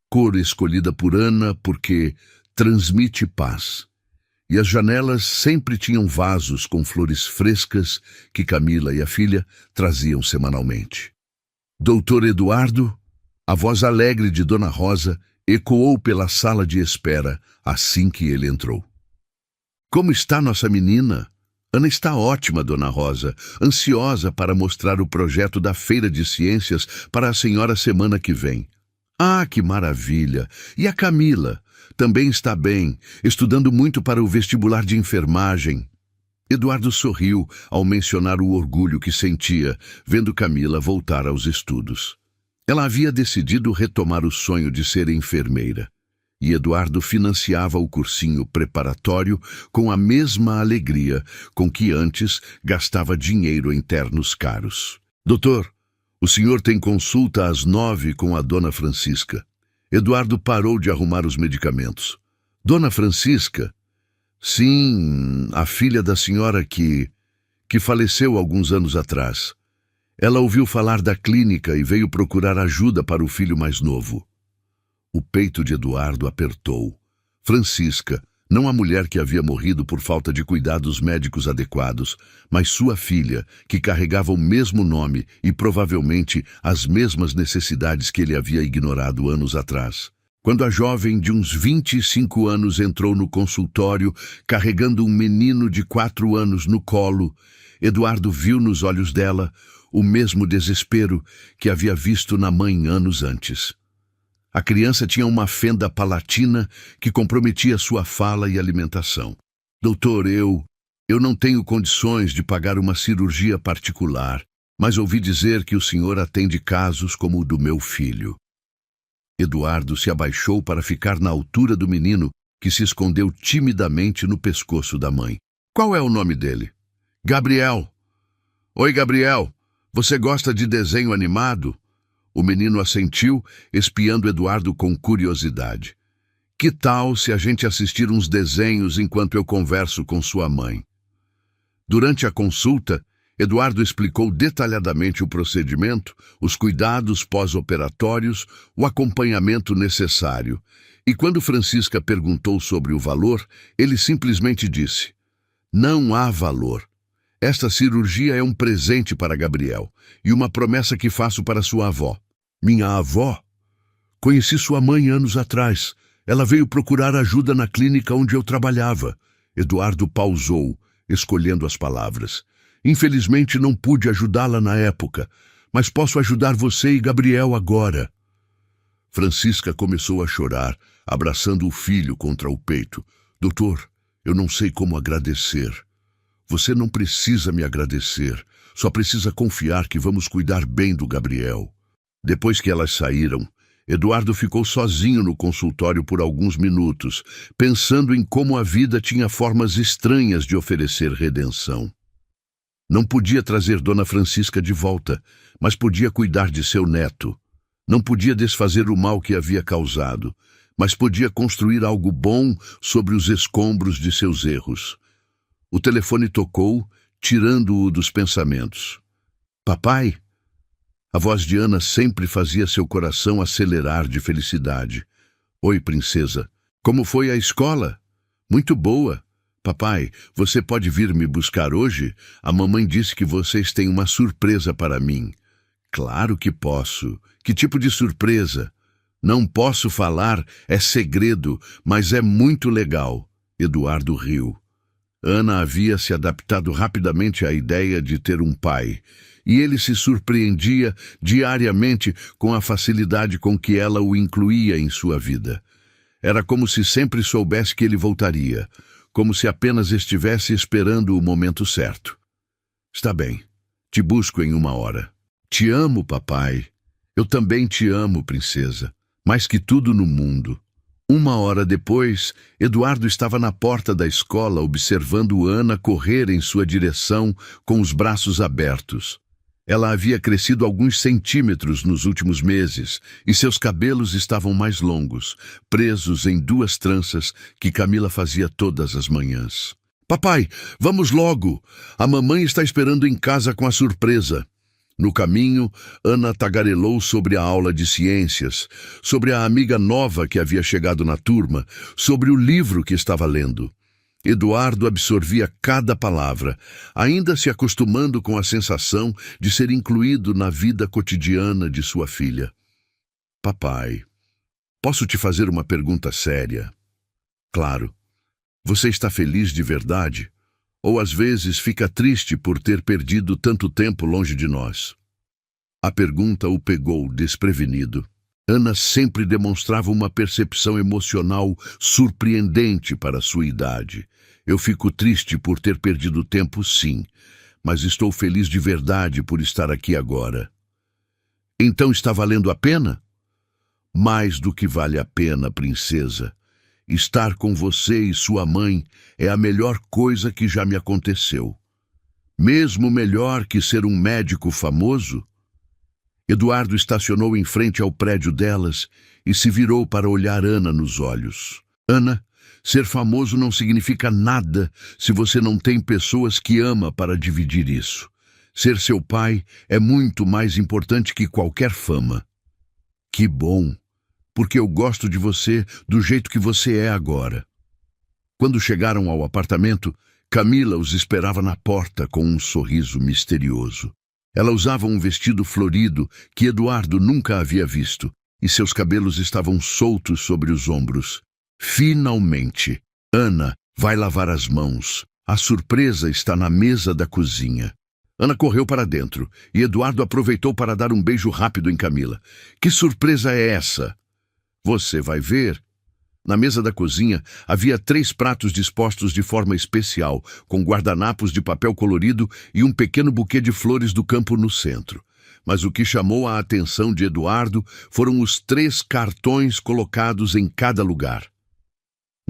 cor escolhida por Ana porque transmite paz. E as janelas sempre tinham vasos com flores frescas que Camila e a filha traziam semanalmente. Doutor Eduardo, a voz alegre de Dona Rosa ecoou pela sala de espera assim que ele entrou. Como está nossa menina? Ana está ótima, Dona Rosa, ansiosa para mostrar o projeto da Feira de Ciências para a senhora semana que vem. Ah, que maravilha! E a Camila? Também está bem, estudando muito para o vestibular de enfermagem. Eduardo sorriu ao mencionar o orgulho que sentia, vendo Camila voltar aos estudos. Ela havia decidido retomar o sonho de ser enfermeira. e Eduardo financiava o cursinho preparatório com a mesma alegria com que antes gastava dinheiro em ternos caros. Doutor, o senhor tem consulta às 9 com a dona Francisca. Eduardo parou de arrumar os medicamentos. Dona Francisca? Sim, a filha da senhora que faleceu alguns anos atrás. Ela ouviu falar da clínica e veio procurar ajuda para o filho mais novo. O peito de Eduardo apertou. Francisca, não a mulher que havia morrido por falta de cuidados médicos adequados, mas sua filha, que carregava o mesmo nome e provavelmente as mesmas necessidades que ele havia ignorado anos atrás. Quando a jovem de uns 25 anos entrou no consultório carregando um menino de 4 anos no colo, Eduardo viu nos olhos dela o mesmo desespero que havia visto na mãe anos antes. A criança tinha uma fenda palatina que comprometia sua fala e alimentação. Doutor, eu não tenho condições de pagar uma cirurgia particular, mas ouvi dizer que o senhor atende casos como o do meu filho. Eduardo se abaixou para ficar na altura do menino, que se escondeu timidamente no pescoço da mãe. Qual é o nome dele? Gabriel. Oi, Gabriel. Você gosta de desenho animado? O menino assentiu, espiando Eduardo com curiosidade. Que tal se a gente assistir uns desenhos enquanto eu converso com sua mãe? Durante a consulta, Eduardo explicou detalhadamente o procedimento, os cuidados pós-operatórios, o acompanhamento necessário. E quando Francisca perguntou sobre o valor, ele simplesmente disse: "Não há valor. Esta cirurgia é um presente para Gabriel e uma promessa que faço para sua avó." Minha avó? Conheci sua mãe anos atrás. Ela veio procurar ajuda na clínica onde eu trabalhava. Eduardo pausou, escolhendo as palavras. Infelizmente não pude ajudá-la na época, mas posso ajudar você e Gabriel agora. Francisca começou a chorar, abraçando o filho contra o peito. Doutor, eu não sei como agradecer. Você não precisa me agradecer, só precisa confiar que vamos cuidar bem do Gabriel. Depois que elas saíram, Eduardo ficou sozinho no consultório por alguns minutos, pensando em como a vida tinha formas estranhas de oferecer redenção. Não podia trazer Dona Francisca de volta, mas podia cuidar de seu neto. Não podia desfazer o mal que havia causado, mas podia construir algo bom sobre os escombros de seus erros. O telefone tocou, tirando-o dos pensamentos. Papai? A voz de Ana sempre fazia seu coração acelerar de felicidade. Oi, princesa. Como foi a escola? Muito boa. Papai, você pode vir me buscar hoje? A mamãe disse que vocês têm uma surpresa para mim. Claro que posso. Que tipo de surpresa? Não posso falar, é segredo, mas é muito legal. Eduardo riu. Ana havia se adaptado rapidamente à ideia de ter um pai, e ele se surpreendia diariamente com a facilidade com que ela o incluía em sua vida. Era como se sempre soubesse que ele voltaria, como se apenas estivesse esperando o momento certo. Está bem, te busco em 1 hora. Te amo, papai. Eu também te amo, princesa, mais que tudo no mundo. 1 hora depois, Eduardo estava na porta da escola observando Ana correr em sua direção com os braços abertos. Ela havia crescido alguns centímetros nos últimos meses e seus cabelos estavam mais longos, presos em 2 tranças que Camila fazia todas as manhãs. Papai, vamos logo! A mamãe está esperando em casa com a surpresa. No caminho, Ana tagarelou sobre a aula de ciências, sobre a amiga nova que havia chegado na turma, sobre o livro que estava lendo. Eduardo absorvia cada palavra, ainda se acostumando com a sensação de ser incluído na vida cotidiana de sua filha. Papai, posso te fazer uma pergunta séria? Claro. Você está feliz de verdade? Ou às vezes fica triste por ter perdido tanto tempo longe de nós? A pergunta o pegou desprevenido. Ana sempre demonstrava uma percepção emocional surpreendente para sua idade. Eu fico triste por ter perdido tempo, sim, mas estou feliz de verdade por estar aqui agora. Então está valendo a pena? Mais do que vale a pena, princesa. Estar com você e sua mãe é a melhor coisa que já me aconteceu. Mesmo melhor que ser um médico famoso. Eduardo estacionou em frente ao prédio delas e se virou para olhar Ana nos olhos. Ana, ser famoso não significa nada se você não tem pessoas que ama para dividir isso. Ser seu pai é muito mais importante que qualquer fama. Que bom, porque eu gosto de você do jeito que você é agora. Quando chegaram ao apartamento, Camila os esperava na porta com um sorriso misterioso. Ela usava um vestido florido que Eduardo nunca havia visto, e seus cabelos estavam soltos sobre os ombros. Finalmente, Ana vai lavar as mãos. A surpresa está na mesa da cozinha. Ana correu para dentro, e Eduardo aproveitou para dar um beijo rápido em Camila. Que surpresa é essa? Você vai ver. Na mesa da cozinha havia 3 pratos dispostos de forma especial, com guardanapos de papel colorido e um pequeno buquê de flores do campo no centro. Mas o que chamou a atenção de Eduardo foram os 3 cartões colocados em cada lugar.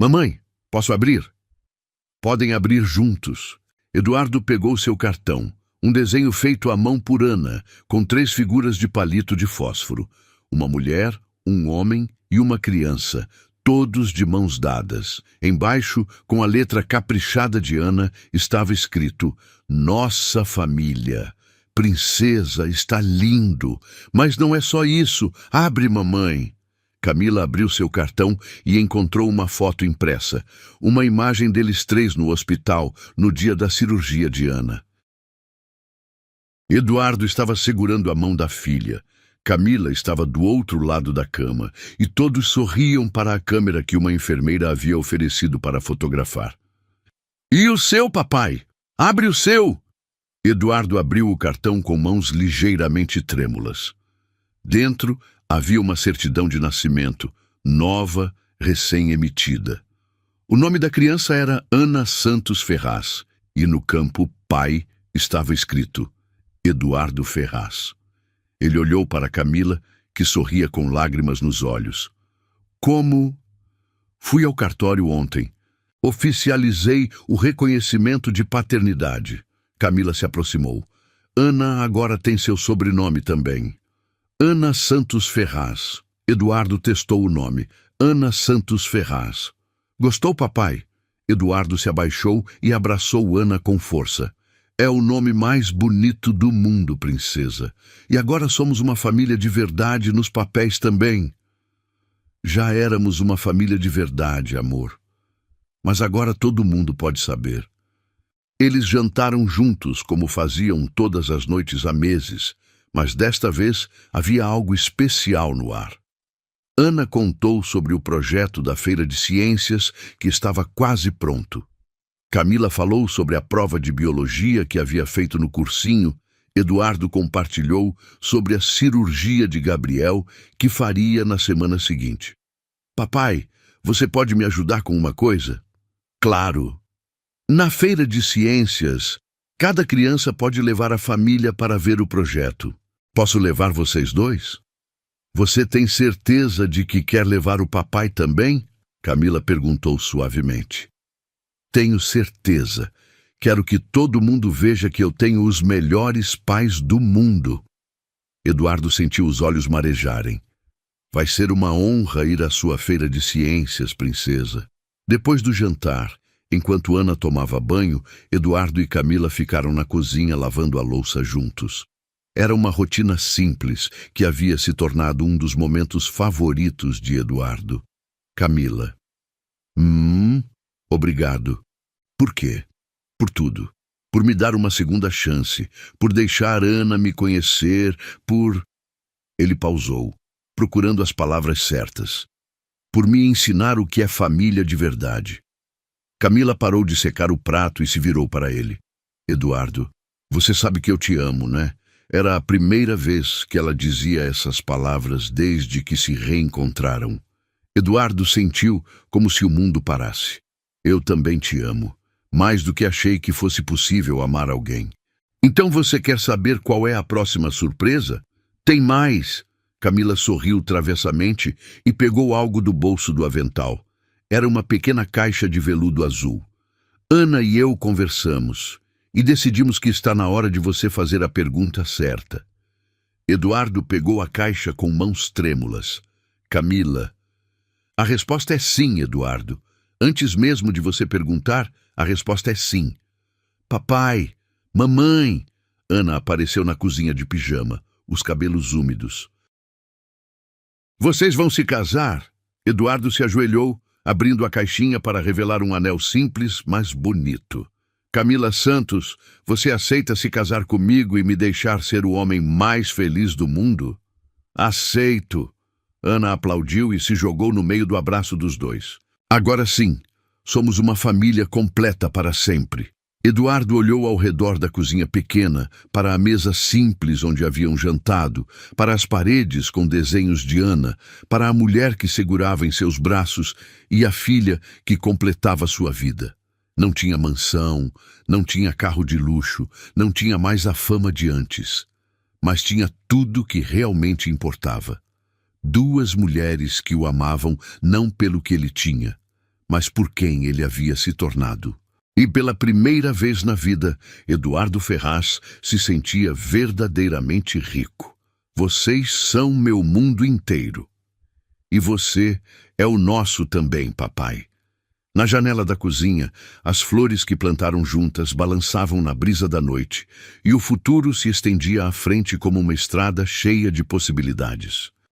Mamãe, posso abrir? Podem abrir juntos. Eduardo pegou seu cartão, um desenho feito à mão por Ana, com 3 figuras de palito de fósforo. Uma mulher, um homem e uma criança, todos de mãos dadas. Embaixo, com a letra caprichada de Ana, estava escrito: Nossa família. Princesa, está lindo. Mas não é só isso. Abre, mamãe. Camila abriu seu cartão e encontrou uma foto impressa. Uma imagem deles 3 no hospital, no dia da cirurgia de Ana. Eduardo estava segurando a mão da filha. Camila estava do outro lado da cama, e todos sorriam para a câmera que uma enfermeira havia oferecido para fotografar. E o seu, papai? Abre o seu! Eduardo abriu o cartão com mãos ligeiramente trêmulas. Dentro havia uma certidão de nascimento, nova, recém-emitida. O nome da criança era Ana Santos Ferraz, e no campo pai estava escrito Eduardo Ferraz. Ele olhou para Camila, que sorria com lágrimas nos olhos. Como? Fui ao cartório ontem. Oficializei o reconhecimento de paternidade. Camila se aproximou. Ana agora tem seu sobrenome também. Ana Santos Ferraz. Eduardo testou o nome. Ana Santos Ferraz. Gostou, papai? Eduardo se abaixou e abraçou Ana com força. É o nome mais bonito do mundo, princesa. E agora somos uma família de verdade nos papéis também. Já éramos uma família de verdade, amor. Mas agora todo mundo pode saber. Eles jantaram juntos, como faziam todas as noites há meses, mas desta vez havia algo especial no ar. Ana contou sobre o projeto da Feira de Ciências, que estava quase pronto. Camila falou sobre a prova de biologia que havia feito no cursinho. Eduardo compartilhou sobre a cirurgia de Gabriel que faria na semana seguinte. Papai, você pode me ajudar com uma coisa? Claro. Na Feira de Ciências, cada criança pode levar a família para ver o projeto. Posso levar vocês 2? Você tem certeza de que quer levar o papai também? Camila perguntou suavemente. Tenho certeza. Quero que todo mundo veja que eu tenho os melhores pais do mundo. Eduardo sentiu os olhos marejarem. Vai ser uma honra ir à sua feira de ciências, princesa. Depois do jantar, enquanto Ana tomava banho, Eduardo e Camila ficaram na cozinha lavando a louça juntos. Era uma rotina simples que havia se tornado um dos momentos favoritos de Eduardo. Camila. Obrigado. Por quê? Por tudo. Por me dar uma segunda chance, por deixar Ana me conhecer, por... Ele pausou, procurando as palavras certas. Por me ensinar o que é família de verdade. Camila parou de secar o prato e se virou para ele. Eduardo, você sabe que eu te amo, né? Era a primeira vez que ela dizia essas palavras desde que se reencontraram. Eduardo sentiu como se o mundo parasse. Eu também te amo, mais do que achei que fosse possível amar alguém. Então você quer saber qual é a próxima surpresa? Tem mais! Camila sorriu travessamente e pegou algo do bolso do avental. Era uma pequena caixa de veludo azul. Ana e eu conversamos e decidimos que está na hora de você fazer a pergunta certa. Eduardo pegou a caixa com mãos trêmulas. Camila: a resposta é sim, Eduardo. Antes mesmo de você perguntar, a resposta é sim. Papai, mamãe. Ana apareceu na cozinha de pijama, os cabelos úmidos. Vocês vão se casar? Eduardo se ajoelhou, abrindo a caixinha para revelar um anel simples, mas bonito. Camila Santos, você aceita se casar comigo e me deixar ser o homem mais feliz do mundo? Aceito. Ana aplaudiu e se jogou no meio do abraço dos dois. Agora sim, somos uma família completa para sempre. Eduardo olhou ao redor da cozinha pequena, para a mesa simples onde haviam jantado, para as paredes com desenhos de Ana, para a mulher que segurava em seus braços e a filha que completava sua vida. Não tinha mansão, não tinha carro de luxo, não tinha mais a fama de antes, mas tinha tudo que realmente importava. Duas mulheres que o amavam não pelo que ele tinha, mas por quem ele havia se tornado. E pela primeira vez na vida, Eduardo Ferraz se sentia verdadeiramente rico. Vocês são meu mundo inteiro. E você é o nosso também, papai. Na janela da cozinha, as flores que plantaram juntas balançavam na brisa da noite, e o futuro se estendia à frente como uma estrada cheia de possibilidades.